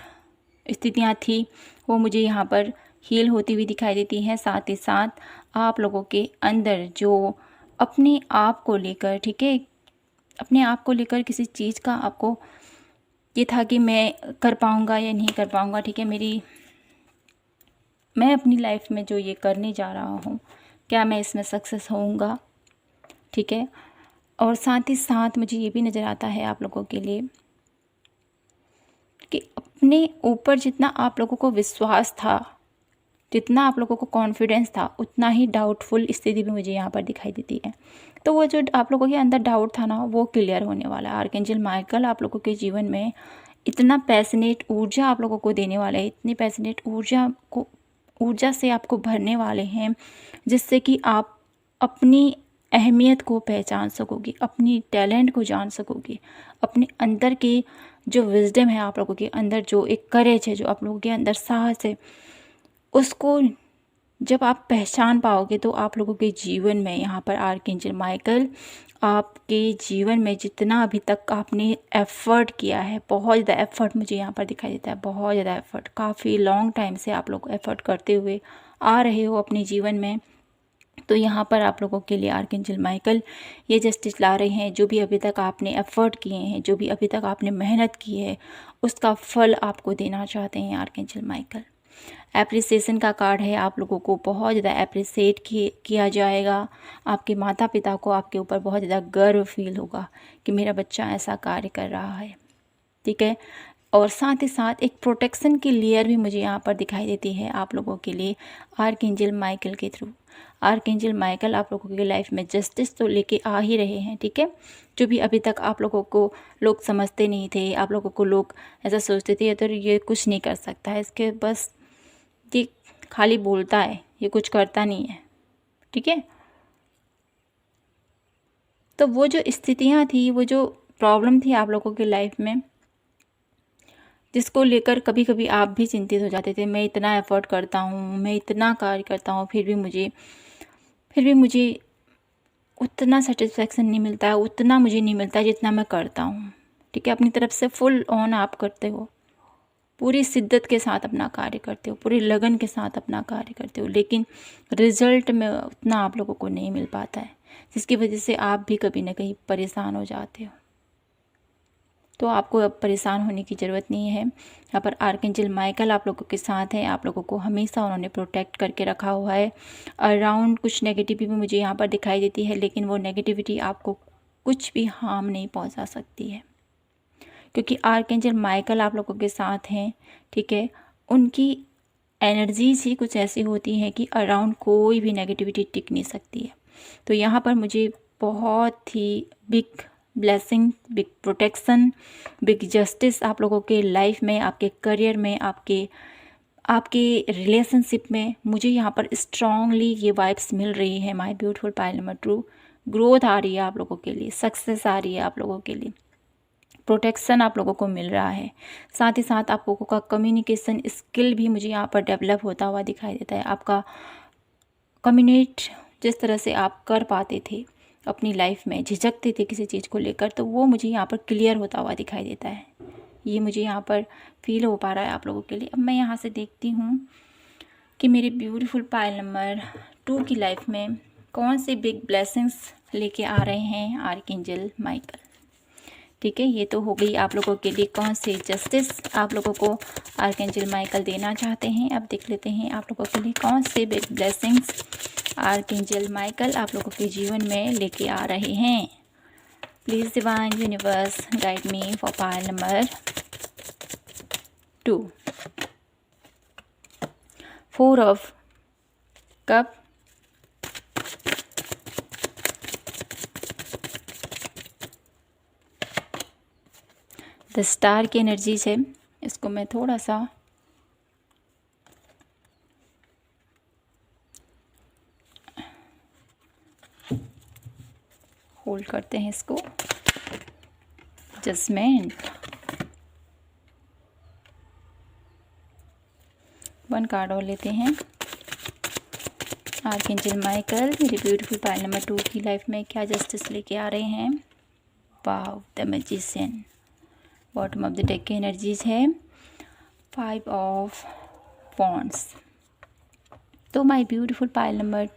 स्थितियाँ थी वो मुझे यहाँ पर हील होती हुई दिखाई देती हैं। साथ ही साथ आप लोगों के अंदर जो अपने आप को लेकर, ठीक है, अपने आप को लेकर किसी चीज़ का आपको ये था कि मैं कर पाऊँगा या नहीं कर पाऊँगा, ठीक है, मैं अपनी लाइफ में जो ये करने जा रहा हूँ क्या मैं इसमें सक्सेस होऊंगा, ठीक है। और साथ ही साथ मुझे ये भी नज़र आता है आप लोगों के लिए कि अपने ऊपर जितना आप लोगों को विश्वास था, जितना आप लोगों को कॉन्फिडेंस था, उतना ही डाउटफुल स्थिति भी मुझे यहाँ पर दिखाई देती है। तो वो जो आप लोगों के अंदर डाउट था ना, वो क्लियर होने वाला है। आर्कएंजल माइकल आप लोगों के जीवन में इतना पैशनेट ऊर्जा आप लोगों को देने वाला है, इतनी पैशनेट ऊर्जा से आपको भरने वाले हैं जिससे कि आप अपनी अहमियत को पहचान सकोगे, अपनी टैलेंट को जान सकोगे, अपने अंदर के जो विजडम है, आप लोगों के अंदर जो एक करेज है, जो आप लोगों के अंदर साहस है, उसको जब आप पहचान पाओगे तो आप लोगों के जीवन में यहाँ पर आर्कएंजल माइकल आपके जीवन में जितना अभी तक आपने एफ़र्ट किया है, बहुत ज़्यादा एफ़र्ट मुझे यहाँ पर दिखाई देता है, बहुत ज़्यादा एफ़र्ट, काफ़ी लॉन्ग टाइम से आप लोग एफ़र्ट करते हुए आ रहे हो अपने जीवन में। तो यहाँ पर आप लोगों के लिए आर्कएंजल माइकल ये जस्टिस ला रहे हैं। जो भी अभी तक आपने एफ़र्ट किए हैं, जो भी अभी तक आपने मेहनत की है, उसका फल आपको देना चाहते हैं आर्कएंजल माइकल। एप्रिसिएशन का कार्ड है, आप लोगों को बहुत ज़्यादा एप्रिसिएट किया जाएगा। आपके माता पिता को आपके ऊपर बहुत ज़्यादा गर्व फील होगा कि मेरा बच्चा ऐसा कार्य कर रहा है, ठीक है। और साथ ही साथ एक प्रोटेक्शन की लेयर भी मुझे यहाँ पर दिखाई देती है आप लोगों के लिए आर्कएंजल माइकल के थ्रू। आर्कएंजल माइकल आप लोगों की लाइफ में जस्टिस तो लेके आ ही रहे हैं, ठीक है। जो भी अभी तक आप लोगों को लोग समझते नहीं थे, आप लोगों को लोग ऐसा सोचते थे तो ये कुछ नहीं कर सकता है, इसके बस ये खाली बोलता है, ये कुछ करता नहीं है, ठीक है। तो वो जो स्थितियाँ थी, वो जो प्रॉब्लम थी आप लोगों की लाइफ में, जिसको लेकर कभी कभी आप भी चिंतित हो जाते थे, मैं इतना एफर्ट करता हूँ, मैं इतना कार्य करता हूँ, फिर भी मुझे उतना सेटिस्फेक्शन नहीं मिलता है, उतना मुझे नहीं मिलता है जितना मैं करता हूँ, ठीक है। अपनी तरफ से फुल ऑन आप करते हो, पूरी शिद्दत के साथ अपना कार्य करते हो, पूरी लगन के साथ अपना कार्य करते हो, लेकिन रिजल्ट में उतना आप लोगों को नहीं मिल पाता है, जिसकी वजह से आप भी कभी ना कहीं परेशान हो जाते हो। तो आपको अब परेशान होने की ज़रूरत नहीं है। यहाँ पर आर्कएंजल माइकल आप लोगों के साथ हैं, आप लोगों को हमेशा उन्होंने प्रोटेक्ट करके रखा हुआ है। अराउंड कुछ नेगेटिविटी भी मुझे यहाँ पर दिखाई देती है, लेकिन वो नेगेटिविटी आपको कुछ भी हार्म नहीं पहुँचा सकती है, क्योंकि आर्कएंजल माइकल आप लोगों के साथ हैं, ठीक है। उनकी एनर्जीज ही कुछ ऐसी होती हैं कि अराउंड कोई भी नेगेटिविटी टिक नहीं सकती है। तो यहाँ पर मुझे बहुत ही big blessing, big protection, big justice आप लोगों के लाइफ में, आपके करियर में, आपके रिलेशनशिप में मुझे यहाँ पर स्ट्रांगली ये वाइब्स मिल रही है। My beautiful pile number 2, growth आ रही है आप लोगों के लिए, सक्सेस आ रही है आप लोगों के लिए, प्रोटेक्शन आप लोगों को मिल रहा है। साथ ही साथ आप लोगों का कम्युनिकेशन स्किल भी मुझे यहाँ पर डेवलप होता हुआ दिखाई देता है। आपका कम्युनिकेट जिस तरह से आप कर पाते थे अपनी लाइफ में, झिझकते थे किसी चीज़ को लेकर, तो वो मुझे यहाँ पर क्लियर होता हुआ दिखाई देता है। ये मुझे यहाँ पर फील हो पा रहा है आप लोगों के लिए। अब मैं यहाँ से देखती हूँ कि मेरे ब्यूटीफुल पाइल नंबर 2 की लाइफ में कौन से बिग ब्लेसिंग्स लेके आ रहे हैं आर्कएंजल माइकल, ठीक है। ये तो हो गई आप लोगों के लिए कौन से जस्टिस आप लोगों को आर्कएंजल माइकल देना चाहते हैं। अब देख लेते हैं आप लोगों के लिए कौन से बिग ब्लेसिंग्स आर्कएंजल माइकल आप लोगों के जीवन में लेके आ रहे हैं। Please divine universe guide me for pile number 2। 4 of cup, the star की एनर्जीज है। इसको मैं थोड़ा सा होल्ड करते हैं इसको। जजमेंट, 1 कार्ड और लेते हैं। आर्कएंजल माइकल मेरी ब्यूटीफुल पाइल नंबर 2 की लाइफ में क्या जस्टिस लेके आ रहे हैं। Wow, the magician. Bottom of the deck की एनर्जीज है 5 ऑफ वॉन्ड्स। तो माय ब्यूटीफुल पाइल नंबर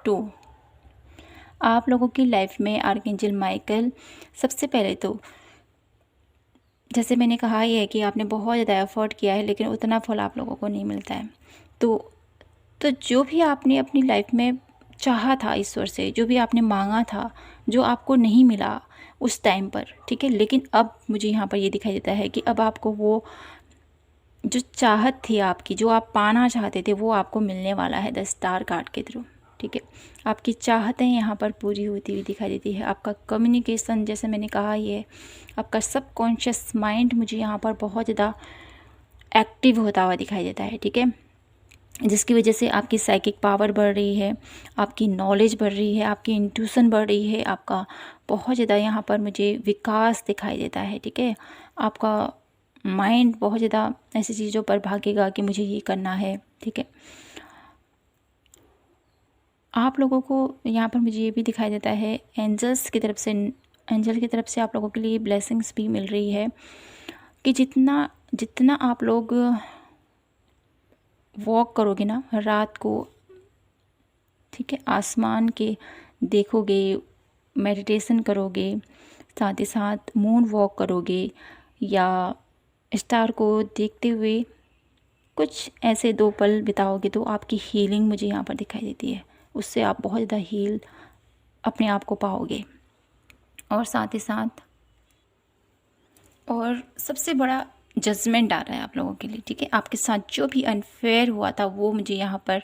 2, आप लोगों की लाइफ में आर्कएंजल माइकल सबसे पहले तो जैसे मैंने कहा ही है कि आपने बहुत ज़्यादा एफर्ट किया है, लेकिन उतना फल आप लोगों को नहीं मिलता है। तो जो भी आपने अपनी लाइफ में चाहा था ईश्वर से, जो भी आपने मांगा था, जो आपको नहीं मिला उस टाइम पर, ठीक है, लेकिन अब मुझे यहाँ पर ये दिखाई देता है कि अब आपको वो जो चाहत थी आपकी, जो आप पाना चाहते थे, वो आपको मिलने वाला है द स्टार कार्ड के थ्रू, ठीक है। आपकी चाहतें यहाँ पर पूरी होती हुई दिखाई देती है। आपका कम्युनिकेशन, जैसे मैंने कहा, ये आपका सबकॉन्शियस माइंड मुझे यहाँ पर बहुत ज़्यादा एक्टिव होता हुआ दिखाई देता है, ठीक है, जिसकी वजह से आपकी साइकिक पावर बढ़ रही है, आपकी नॉलेज बढ़ रही है, आपकी इंट्यूशन बढ़ रही है, आपका बहुत ज़्यादा यहाँ पर मुझे विकास दिखाई देता है, ठीक है। आपका माइंड बहुत ज़्यादा ऐसी चीज़ों पर भागेगा कि मुझे ये करना है, ठीक है। आप लोगों को यहाँ पर मुझे ये भी दिखाई देता है एंजल की तरफ से आप लोगों के लिए ब्लेसिंग्स भी मिल रही है कि जितना आप लोग वॉक करोगे ना रात को, ठीक है, आसमान के देखोगे, मेडिटेशन करोगे, साथ ही साथ मून वॉक करोगे या स्टार को देखते हुए कुछ ऐसे 2 पल बिताओगे तो आपकी हीलिंग मुझे यहाँ पर दिखाई देती है। उससे आप बहुत ज़्यादा हील अपने आप को पाओगे। और साथ ही साथ और सबसे बड़ा जजमेंट आ रहा है आप लोगों के लिए, ठीक है। आपके साथ जो भी अनफेयर हुआ था वो मुझे यहाँ पर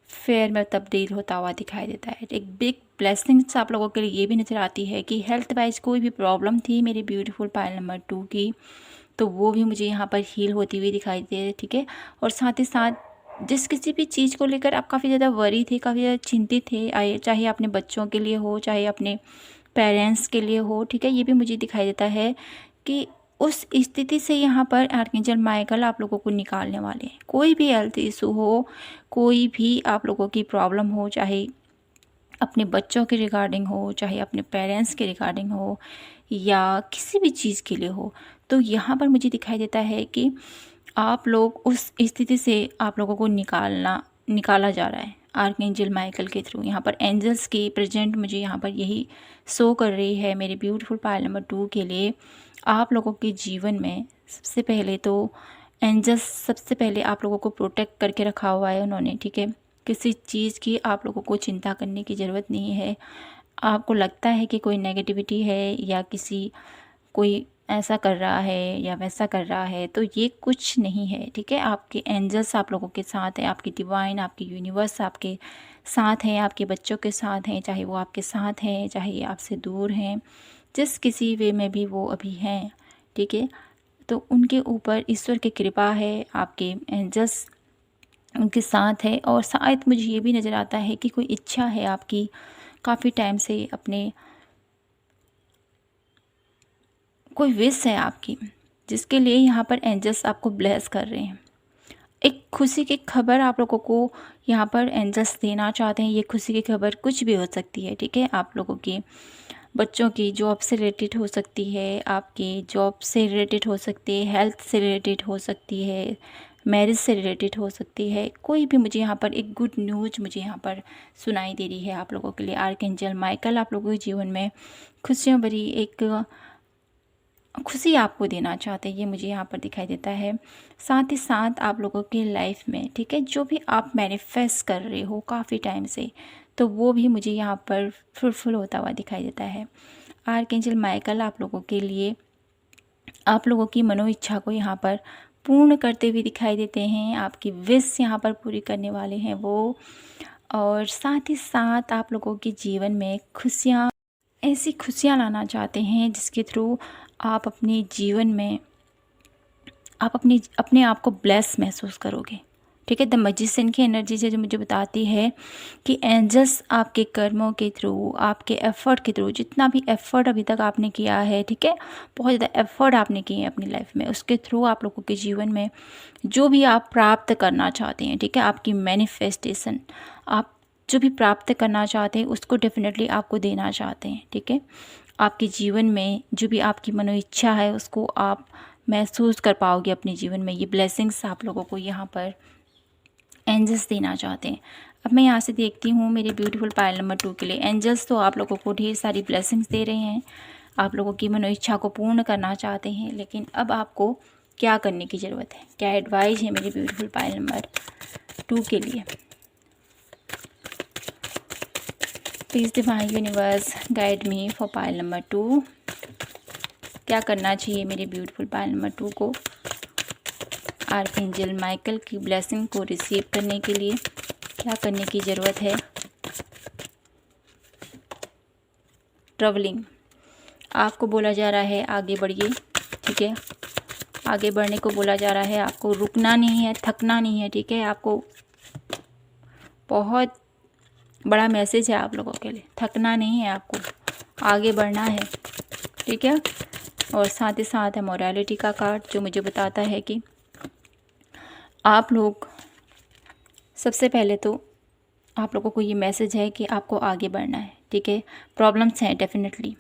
फेयर में तब्दील होता हुआ दिखाई देता है। एक बिग ब्लेसिंग्स आप लोगों के लिए ये भी नज़र आती है कि हेल्थ वाइज कोई भी प्रॉब्लम थी मेरी ब्यूटीफुल पायल नंबर 2 की, तो वो भी मुझे यहाँ पर हील होती हुई दिखाई दे रही है, ठीक है। और साथ ही साथ जिस किसी भी चीज़ को लेकर आप काफ़ी ज़्यादा वरी थे, काफ़ी ज़्यादा चिंतित थे, चाहे अपने बच्चों के लिए हो, चाहे अपने पेरेंट्स के लिए हो, ठीक है, ये भी मुझे दिखाई देता है कि उस स्थिति से यहाँ पर आर्कएंजल माइकल आप लोगों को निकालने वाले हैं। कोई भी हेल्थ इशू हो, कोई भी आप लोगों की प्रॉब्लम हो, चाहे अपने बच्चों के रिगार्डिंग हो, चाहे अपने पेरेंट्स के रिगार्डिंग हो, या किसी भी चीज़ के लिए हो, तो यहाँ पर मुझे दिखाई देता है कि आप लोग उस स्थिति से आप लोगों को निकाला जा रहा है आर्कएंजल माइकल के थ्रू। यहाँ पर एंजल्स की प्रेजेंट मुझे यहाँ पर यही शो कर रही है मेरे ब्यूटीफुल पायल नंबर 2 के लिए। आप लोगों के जीवन में सबसे पहले तो एंजल्स सबसे पहले आप लोगों को प्रोटेक्ट करके रखा हुआ है उन्होंने, ठीक है। किसी चीज़ की आप लोगों को चिंता करने की ज़रूरत नहीं है। आपको लगता है कि कोई नेगेटिविटी है या कोई ऐसा कर रहा है या वैसा कर रहा है, तो ये कुछ नहीं है, ठीक है। आपके एंजल्स आप लोगों के साथ है, आपकी डिवाइन, आपकी यूनिवर्स आपके साथ हैं, आपके बच्चों के साथ हैं, चाहे वो आपके साथ हैं, चाहे आपसे दूर हैं, जिस किसी वे में भी वो अभी हैं, ठीक है। तो उनके ऊपर ईश्वर की कृपा है, आपके एंजल्स उनके साथ है। और शायद मुझे ये भी नज़र आता है कि कोई इच्छा है आपकी काफ़ी टाइम से, अपने कोई विश है आपकी, जिसके लिए यहाँ पर एंजल्स आपको ब्लेस कर रहे हैं। एक खुशी की खबर आप लोगों को यहाँ पर एंजल्स देना चाहते हैं। ये खुशी की खबर कुछ भी हो सकती है, ठीक है। आप लोगों के बच्चों की जॉब से रिलेटेड हो सकती है, आपके जॉब से रिलेटेड हो सकती है, हेल्थ से रिलेटेड हो सकती है, मैरिज से रिलेटेड हो सकती है। कोई भी मुझे यहाँ पर एक गुड न्यूज़ मुझे यहाँ पर सुनाई दे रही है आप लोगों के लिए। आर्कएंजल माइकल आप लोगों के जीवन में खुशियों भरी एक खुशी आपको देना चाहते हैं, ये मुझे यहाँ पर दिखाई देता है। साथ ही साथ आप लोगों की लाइफ में, ठीक है, जो भी आप मैनिफेस्ट कर रहे हो काफ़ी टाइम से, तो वो भी मुझे यहाँ पर फुलफिल होता हुआ दिखाई देता है। आर्कएंजल माइकल आप लोगों के लिए आप लोगों की मनो इच्छा को यहाँ पर पूर्ण करते हुए दिखाई देते हैं। आपकी विश यहाँ पर पूरी करने वाले हैं वो। और साथ ही साथ आप लोगों के जीवन में खुशियाँ, ऐसी खुशियाँ लाना चाहते हैं जिसके थ्रू आप अपने जीवन में आप अपने आप को ब्लेस महसूस करोगे, ठीक है। द मैजिशियन की एनर्जी से जो मुझे बताती है कि एंजल्स आपके कर्मों के थ्रू, आपके एफर्ट के थ्रू, जितना भी एफर्ट अभी तक आपने किया है, ठीक है, बहुत ज़्यादा एफर्ट आपने किए हैं अपनी लाइफ में, उसके थ्रू आप लोगों के जीवन में जो भी आप प्राप्त करना चाहते हैं, ठीक है, आपकी मैनिफेस्टेशन, आप जो भी प्राप्त करना चाहते हैं उसको डेफिनेटली आपको देना चाहते हैं, ठीक है। आपके जीवन में जो भी आपकी मनो इच्छा है उसको आप महसूस कर पाओगे अपने जीवन में। ये ब्लेसिंग्स आप लोगों को यहाँ पर एंजल्स देना चाहते हैं। अब मैं यहाँ से देखती हूँ मेरे ब्यूटीफुल पायल नंबर 2 के लिए एंजल्स तो आप लोगों को ढेर सारी ब्लेसिंग्स दे रहे हैं, आप लोगों की मनो इच्छा को पूर्ण करना चाहते हैं। लेकिन अब आपको क्या करने की ज़रूरत है, क्या एडवाइस है मेरे ब्यूटीफुल पायल नंबर 2 के लिए। Please divine universe guide me for pile number 2। क्या करना चाहिए मेरे ब्यूटीफुल पायल नंबर 2 को आर्कएंजल माइकल की ब्लेसिंग को रिसीव करने के लिए? क्या करने की ज़रूरत है? ट्रैवलिंग, आपको बोला जा रहा है आगे बढ़िए, ठीक है, आगे बढ़ने को बोला जा रहा है, आपको रुकना नहीं है, थकना नहीं है, ठीक है। आपको बहुत बड़ा मैसेज है आप लोगों के लिए, थकना नहीं है, आपको आगे बढ़ना है, ठीक है। और साथ ही साथ है मोरालिटी का कार्ड जो मुझे बताता है कि आप लोग सबसे पहले तो आप लोगों को ये मैसेज है कि आपको आगे बढ़ना है, ठीक है। प्रॉब्लम्स हैं डेफिनेटली,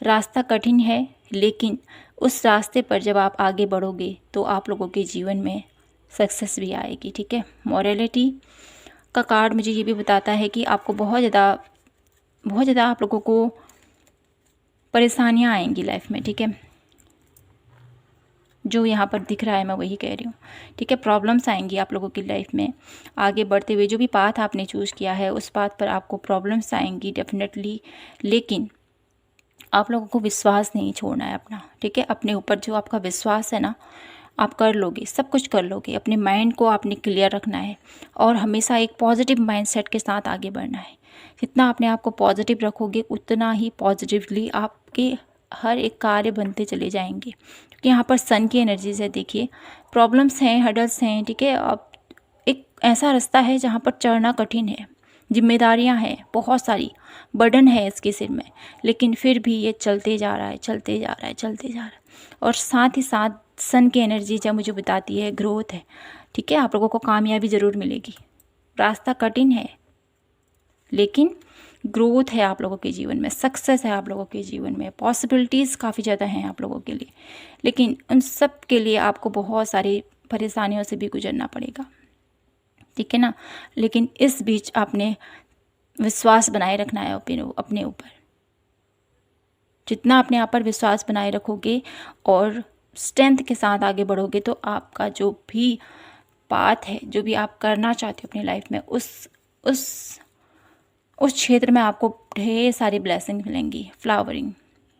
रास्ता कठिन है, लेकिन उस रास्ते पर जब आप आगे बढ़ोगे तो आप लोगों के जीवन में सक्सेस भी आएगी, ठीक है। मोरालिटी का कार्ड मुझे ये भी बताता है कि आपको बहुत ज़्यादा आप लोगों को परेशानियां आएंगी लाइफ में, ठीक है। जो यहाँ पर दिख रहा है मैं वही कह रही हूँ, ठीक है। प्रॉब्लम्स आएंगी आप लोगों की लाइफ में आगे बढ़ते हुए, जो भी पाथ आपने चूज़ किया है उस पाथ पर आपको प्रॉब्लम्स आएंगी डेफिनेटली, लेकिन आप लोगों को विश्वास नहीं छोड़ना है अपना, ठीक है। अपने ऊपर जो आपका विश्वास है ना, आप कर लोगे, सब कुछ कर लोगे। अपने माइंड को आपने क्लियर रखना है और हमेशा एक पॉजिटिव माइंडसेट के साथ आगे बढ़ना है। जितना अपने आप को पॉजिटिव रखोगे उतना ही पॉजिटिवली आपके हर एक कार्य बनते चले जाएंगे, क्योंकि यहाँ पर सन की एनर्जीज है। देखिए प्रॉब्लम्स हैं, हर्डल्स हैं, ठीक है। अब एक ऐसा रास्ता है जहाँ पर चढ़ना कठिन है, जिम्मेदारियां हैं बहुत सारी, बर्डन है इसके सिर में, लेकिन फिर भी ये चलते जा रहा है, चलते जा रहा है, चलते जा रहा है। और साथ ही साथ सन की एनर्जी जब मुझे बताती है ग्रोथ है, ठीक है। आप लोगों को कामयाबी ज़रूर मिलेगी, रास्ता कठिन है लेकिन ग्रोथ है आप लोगों के जीवन में, सक्सेस है आप लोगों के जीवन में, पॉसिबिलिटीज़ काफ़ी ज़्यादा हैं आप लोगों के लिए, लेकिन उन सब के लिए आपको बहुत सारी परेशानियों से भी गुजरना पड़ेगा, ठीक है ना। लेकिन इस बीच आपने विश्वास बनाए रखना है अपने ऊपर। जितना अपने आप पर विश्वास बनाए रखोगे और स्ट्रेंथ के साथ आगे बढ़ोगे तो आपका जो भी पाथ है, जो भी आप करना चाहते हो अपनी लाइफ में, उस क्षेत्र में आपको ढेर सारी ब्लेसिंग मिलेंगी, फ्लावरिंग,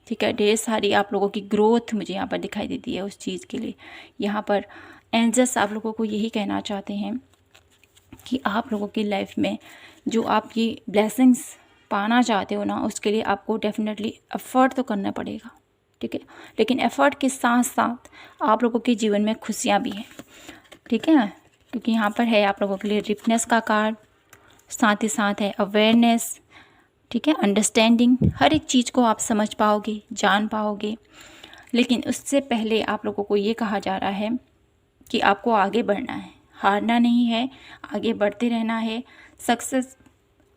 ठीक है। ढेर सारी आप लोगों की ग्रोथ मुझे यहाँ पर दिखाई देती है उस चीज़ के लिए। यहाँ पर एंजल्स आप लोगों को यही कहना चाहते हैं कि आप लोगों की लाइफ में जो आप ये ब्लेसिंग्स पाना चाहते हो ना, उसके लिए आपको डेफिनेटली एफ़र्ट तो करना पड़ेगा, ठीक है। लेकिन एफ़र्ट के साथ साथ आप लोगों के जीवन में खुशियाँ भी हैं, ठीक है। क्योंकि यहाँ पर है आप लोगों के लिए रिपनेस का कार्ड, साथ ही साथ है अवेयरनेस, ठीक है, अंडरस्टैंडिंग। हर एक चीज़ को आप समझ पाओगे, जान पाओगे, लेकिन उससे पहले आप लोगों को ये कहा जा रहा है कि आपको आगे बढ़ना है, हारना नहीं है, आगे बढ़ते रहना है। सक्सेस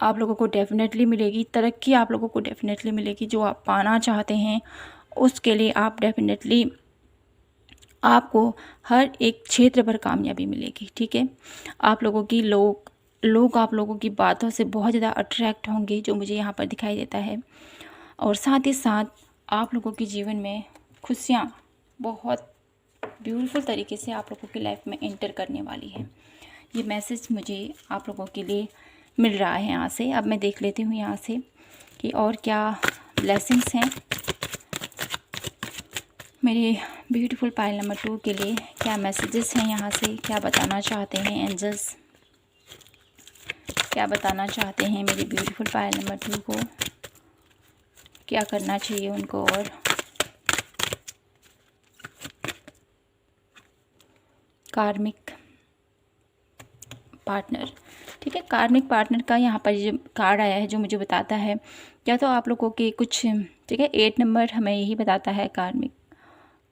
आप लोगों को डेफिनेटली मिलेगी, तरक्की आप लोगों को डेफिनेटली मिलेगी। जो आप पाना चाहते हैं उसके लिए आप डेफिनेटली, आपको हर एक क्षेत्र पर कामयाबी मिलेगी, ठीक है। आप लोगों की लोग आप लोगों की बातों से बहुत ज़्यादा अट्रैक्ट होंगे, जो मुझे यहाँ पर दिखाई देता है। और साथ ही साथ आप लोगों के जीवन में खुशियाँ बहुत ब्यूटीफुल तरीके से आप लोगों की लाइफ में एंटर करने वाली है। ये मैसेज मुझे आप लोगों के लिए मिल रहा है यहाँ से। अब मैं देख लेती हूँ यहाँ से कि और क्या ब्लेसिंग्स हैं मेरे ब्यूटीफुल पाइल नंबर 2 के लिए, क्या मैसेजेस हैं यहाँ से, क्या बताना चाहते हैं एंजल्स, क्या बताना चाहते हैं मेरे ब्यूटीफुल पाइल नंबर 2 को, क्या करना चाहिए उनको। और कार्मिक पार्टनर, ठीक है। कार्मिक पार्टनर का यहाँ पर जो कार्ड आया है जो मुझे बताता है, या तो आप लोगों के कुछ, ठीक है, 8 नंबर हमें यही बताता है कार्मिक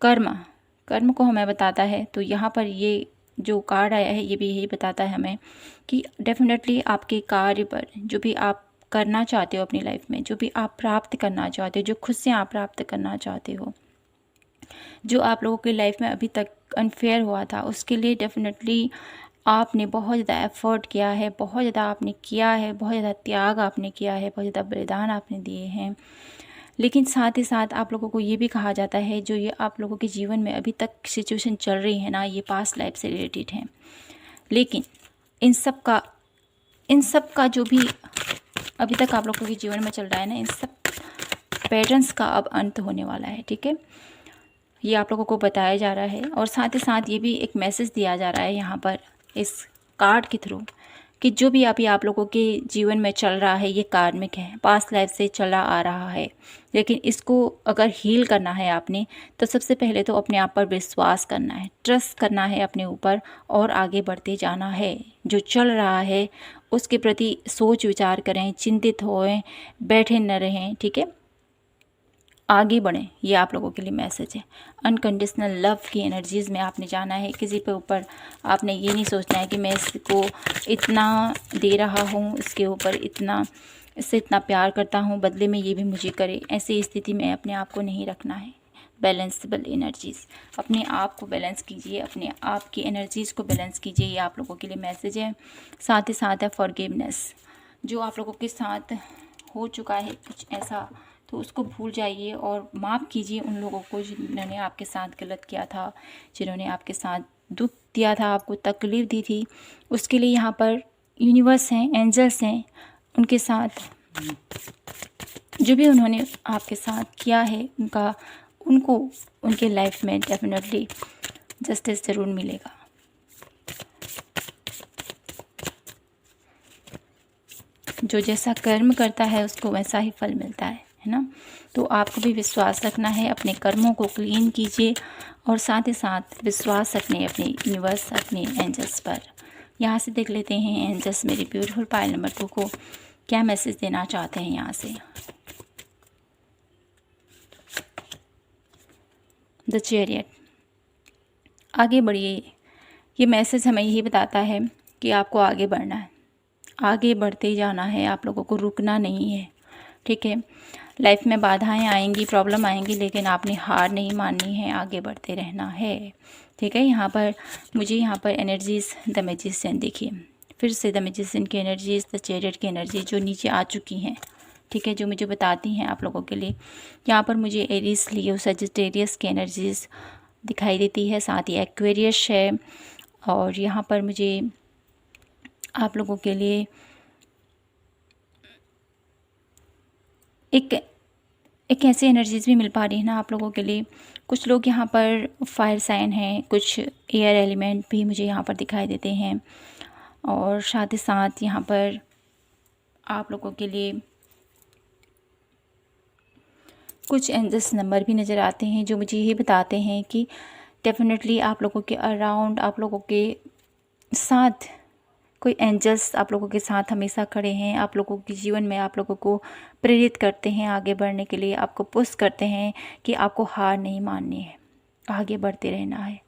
कर्म को हमें बताता है। तो यहाँ पर ये जो कार्ड आया है ये भी यही बताता है हमें कि डेफिनेटली आपके कार्य पर, जो भी आप करना चाहते हो अपनी लाइफ में, जो भी आप प्राप्त करना चाहते हो, जो खुशियाँ आप प्राप्त करना चाहते हो, जो आप लोगों की लाइफ में अभी तक अनफेयर हुआ था, उसके लिए डेफिनेटली आपने बहुत ज़्यादा एफर्ट किया है, बहुत ज़्यादा आपने किया है, बहुत ज़्यादा त्याग आपने किया है, बहुत ज़्यादा बलिदान आपने दिए हैं। लेकिन साथ ही साथ आप लोगों को ये भी कहा जाता है, जो ये आप लोगों के जीवन में अभी तक सिचुएशन चल रही है ना, ये पास्ट लाइफ से रिलेटेड है। लेकिन इन सब का जो भी अभी तक आप लोगों के जीवन में चल रहा है ना, इन सब पैटर्न्स का अब अंत होने वाला है, ठीक है। ये आप लोगों को बताया जा रहा है। और साथ ही साथ ये भी एक मैसेज दिया जा रहा है यहाँ पर इस कार्ड के थ्रू कि जो भी अभी आप लोगों के जीवन में चल रहा है ये कार्मिक है, पास्ट लाइफ से चला आ रहा है। लेकिन इसको अगर हील करना है आपने, तो सबसे पहले तो अपने आप पर विश्वास करना है, ट्रस्ट करना है अपने ऊपर और आगे बढ़ते जाना है। जो चल रहा है उसके प्रति सोच विचार करें, चिंतित होएं, बैठे न रहें, ठीक है, आगे बढ़ें। ये आप लोगों के लिए मैसेज है। अनकंडीशनल लव की एनर्जीज़ में आपने जाना है। किसी पे ऊपर आपने ये नहीं सोचना है कि मैं इसको इतना दे रहा हूँ, इसके ऊपर इससे इतना प्यार करता हूँ, बदले में ये भी मुझे करे। ऐसी स्थिति में अपने आप को नहीं रखना है। बैलेंसेबल एनर्जीज़, अपने आप को बैलेंस कीजिए, अपने आप की एनर्जीज़ को बैलेंस कीजिए। ये आप लोगों के लिए मैसेज है। साथ ही साथ है फॉरगिवनेस, जो आप लोगों के साथ हो चुका है कुछ ऐसा तो उसको भूल जाइए और माफ़ कीजिए उन लोगों को जिन्होंने आपके साथ गलत किया था, जिन्होंने आपके साथ दुख दिया था, आपको तकलीफ़ दी थी। उसके लिए यहाँ पर यूनिवर्स हैं, एंजल्स हैं, उनके साथ जो भी उन्होंने आपके साथ किया है उनको उनके लाइफ में डेफिनेटली जस्टिस ज़रूर मिलेगा। जो जैसा कर्म करता है उसको वैसा ही फल मिलता है ना। तो आपको भी विश्वास रखना है, अपने कर्मों को क्लीन कीजिए और साथ ही साथ विश्वास रखने अपने यूनिवर्स, अपने एंजल्स पर। यहाँ से देख लेते हैं एंजल्स मेरी ब्यूटीफुल पाइल नंबर 2 को क्या मैसेज देना चाहते हैं। यहाँ से द चैरियट, आगे बढ़िए। ये मैसेज हमें यही बताता है कि आपको आगे बढ़ना है, आगे बढ़ते जाना है, आप लोगों को रुकना नहीं है, ठीक है। लाइफ में बाधाएं आएंगी, प्रॉब्लम आएंगी, लेकिन आपने हार नहीं माननी है, आगे बढ़ते रहना है, ठीक है। यहाँ पर मुझे यहाँ पर एनर्जीज द मैजिशियन देखिए, फिर से द मैजिशियन की एनर्जीज, द चैरियट की एनर्जी जो नीचे आ चुकी हैं, ठीक है, जो मुझे बताती हैं आप लोगों के लिए। यहाँ पर मुझे एरीज, लियो, सजिटेरियस की एनर्जीज दिखाई देती है, साथ ही एक्वेरियस है। और यहाँ पर मुझे आप लोगों के लिए एक ऐसी एनर्जीज भी मिल पा रही है ना आप लोगों के लिए। कुछ लोग यहाँ पर फायर साइन हैं, कुछ एयर एलिमेंट भी मुझे यहाँ पर दिखाई देते हैं। और साथ ही साथ यहाँ पर आप लोगों के लिए कुछ एंजल्स नंबर भी नज़र आते हैं जो मुझे ये बताते हैं कि डेफिनेटली आप लोगों के अराउंड, आप लोगों के साथ कोई एंजल्स आप लोगों के साथ हमेशा खड़े हैं, आप लोगों के जीवन में आप लोगों को प्रेरित करते हैं आगे बढ़ने के लिए, आपको पुश करते हैं कि आपको हार नहीं माननी है, आगे बढ़ते रहना है,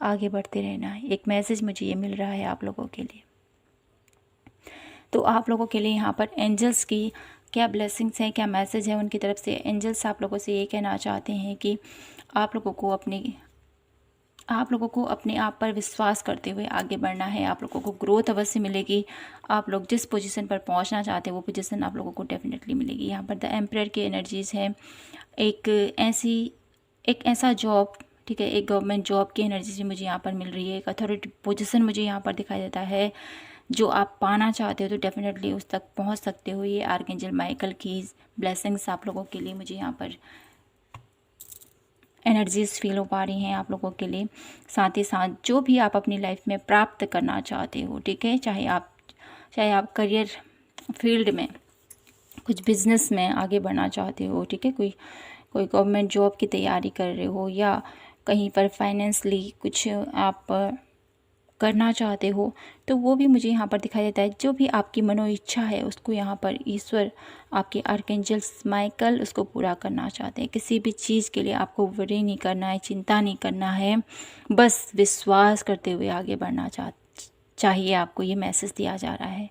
आगे बढ़ते रहना है। एक मैसेज मुझे ये मिल रहा है आप लोगों के लिए। तो आप लोगों के लिए यहाँ पर एंजल्स की क्या ब्लेसिंग्स हैं, क्या मैसेज है उनकी तरफ से। एंजल्स आप लोगों से ये कहना चाहते हैं कि आप लोगों को अपने आप पर विश्वास करते हुए आगे बढ़ना है। आप लोगों को ग्रोथ अवश्य मिलेगी, आप लोग जिस पोजीशन पर पहुंचना चाहते हैं वो पोजीशन आप लोगों को डेफिनेटली मिलेगी। यहाँ पर द एम्परर की एनर्जीज़ है, एक ऐसा जॉब, ठीक है, एक गवर्नमेंट जॉब की एनर्जी भी मुझे यहाँ पर मिल रही है। एक अथॉरिटी पोजीशन मुझे यहाँ पर दिखाई देता है जो आप पाना चाहते हो, तो डेफिनेटली उस तक पहुँच सकते हो। ये आर्कएंजल माइकल की ब्लेसिंग्स आप लोगों के लिए मुझे यहाँ पर एनर्जीज फील हो पा रही हैं आप लोगों के लिए। साथ ही साथ जो भी आप अपनी लाइफ में प्राप्त करना चाहते हो, ठीक है, चाहे आप करियर फील्ड में, कुछ बिजनेस में आगे बढ़ना चाहते हो, ठीक है, कोई गवर्नमेंट जॉब की तैयारी कर रहे हो, या कहीं पर फाइनेंशली कुछ आप करना चाहते हो, तो वो भी मुझे यहाँ पर दिखाई देता है। जो भी आपकी मनो इच्छा है उसको यहाँ पर ईश्वर, आपके आर्कएंजल्स माइकल उसको पूरा करना चाहते हैं। किसी भी चीज़ के लिए आपको वरी नहीं करना है, चिंता नहीं करना है, बस विश्वास करते हुए आगे बढ़ना चाहिए आपको। ये मैसेज दिया जा रहा है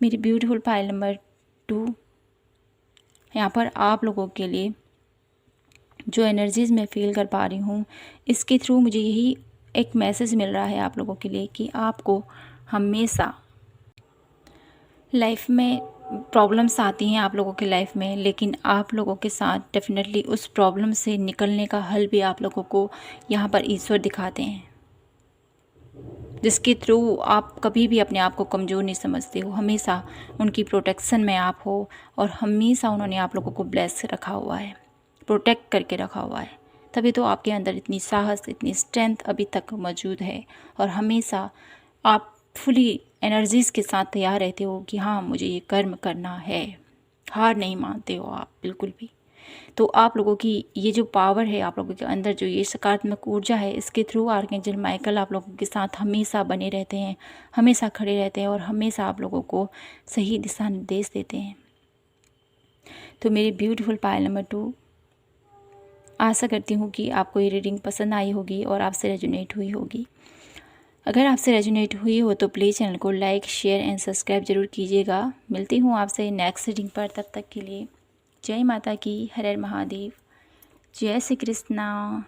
मेरी ब्यूटीफुल पाइल नंबर 2। यहाँ पर आप लोगों के लिए जो एनर्जीज़ मैं फील कर पा रही हूँ, इसके थ्रू मुझे यही एक मैसेज मिल रहा है आप लोगों के लिए कि आपको हमेशा लाइफ में प्रॉब्लम्स आती हैं आप लोगों के लाइफ में, लेकिन आप लोगों के साथ डेफिनेटली उस प्रॉब्लम से निकलने का हल भी आप लोगों को यहाँ पर ईश्वर दिखाते हैं, जिसके थ्रू आप कभी भी अपने आप को कमज़ोर नहीं समझते हो। हमेशा उनकी प्रोटेक्शन में आप हो और हमेशा उन्होंने आप लोगों को ब्लेस रखा हुआ है, प्रोटेक्ट करके रखा हुआ है। तभी तो आपके अंदर इतनी साहस, इतनी स्ट्रेंथ अभी तक मौजूद है और हमेशा आप फुली एनर्जीज़ के साथ तैयार रहते हो कि हाँ मुझे ये कर्म करना है, हार नहीं मानते हो आप बिल्कुल भी। तो आप लोगों की ये जो पावर है, आप लोगों के अंदर जो ये सकारात्मक ऊर्जा है, इसके थ्रू आर्कएंजल माइकल आप लोगों के साथ हमेशा बने रहते हैं, हमेशा खड़े रहते हैं और हमेशा आप लोगों को सही दिशा निर्देश देते हैं। तो मेरी ब्यूटीफुल पाइल नंबर 2, आशा करती हूँ कि आपको ये रीडिंग पसंद आई होगी और आपसे रेजोनेट हुई होगी। अगर आपसे रेजोनेट हुई हो तो प्लीज़ चैनल को लाइक, शेयर एंड सब्सक्राइब ज़रूर कीजिएगा। मिलती हूँ आपसे नेक्स्ट रीडिंग पर, तब तक के लिए जय माता की, हर हर महादेव, जय श्री कृष्णा।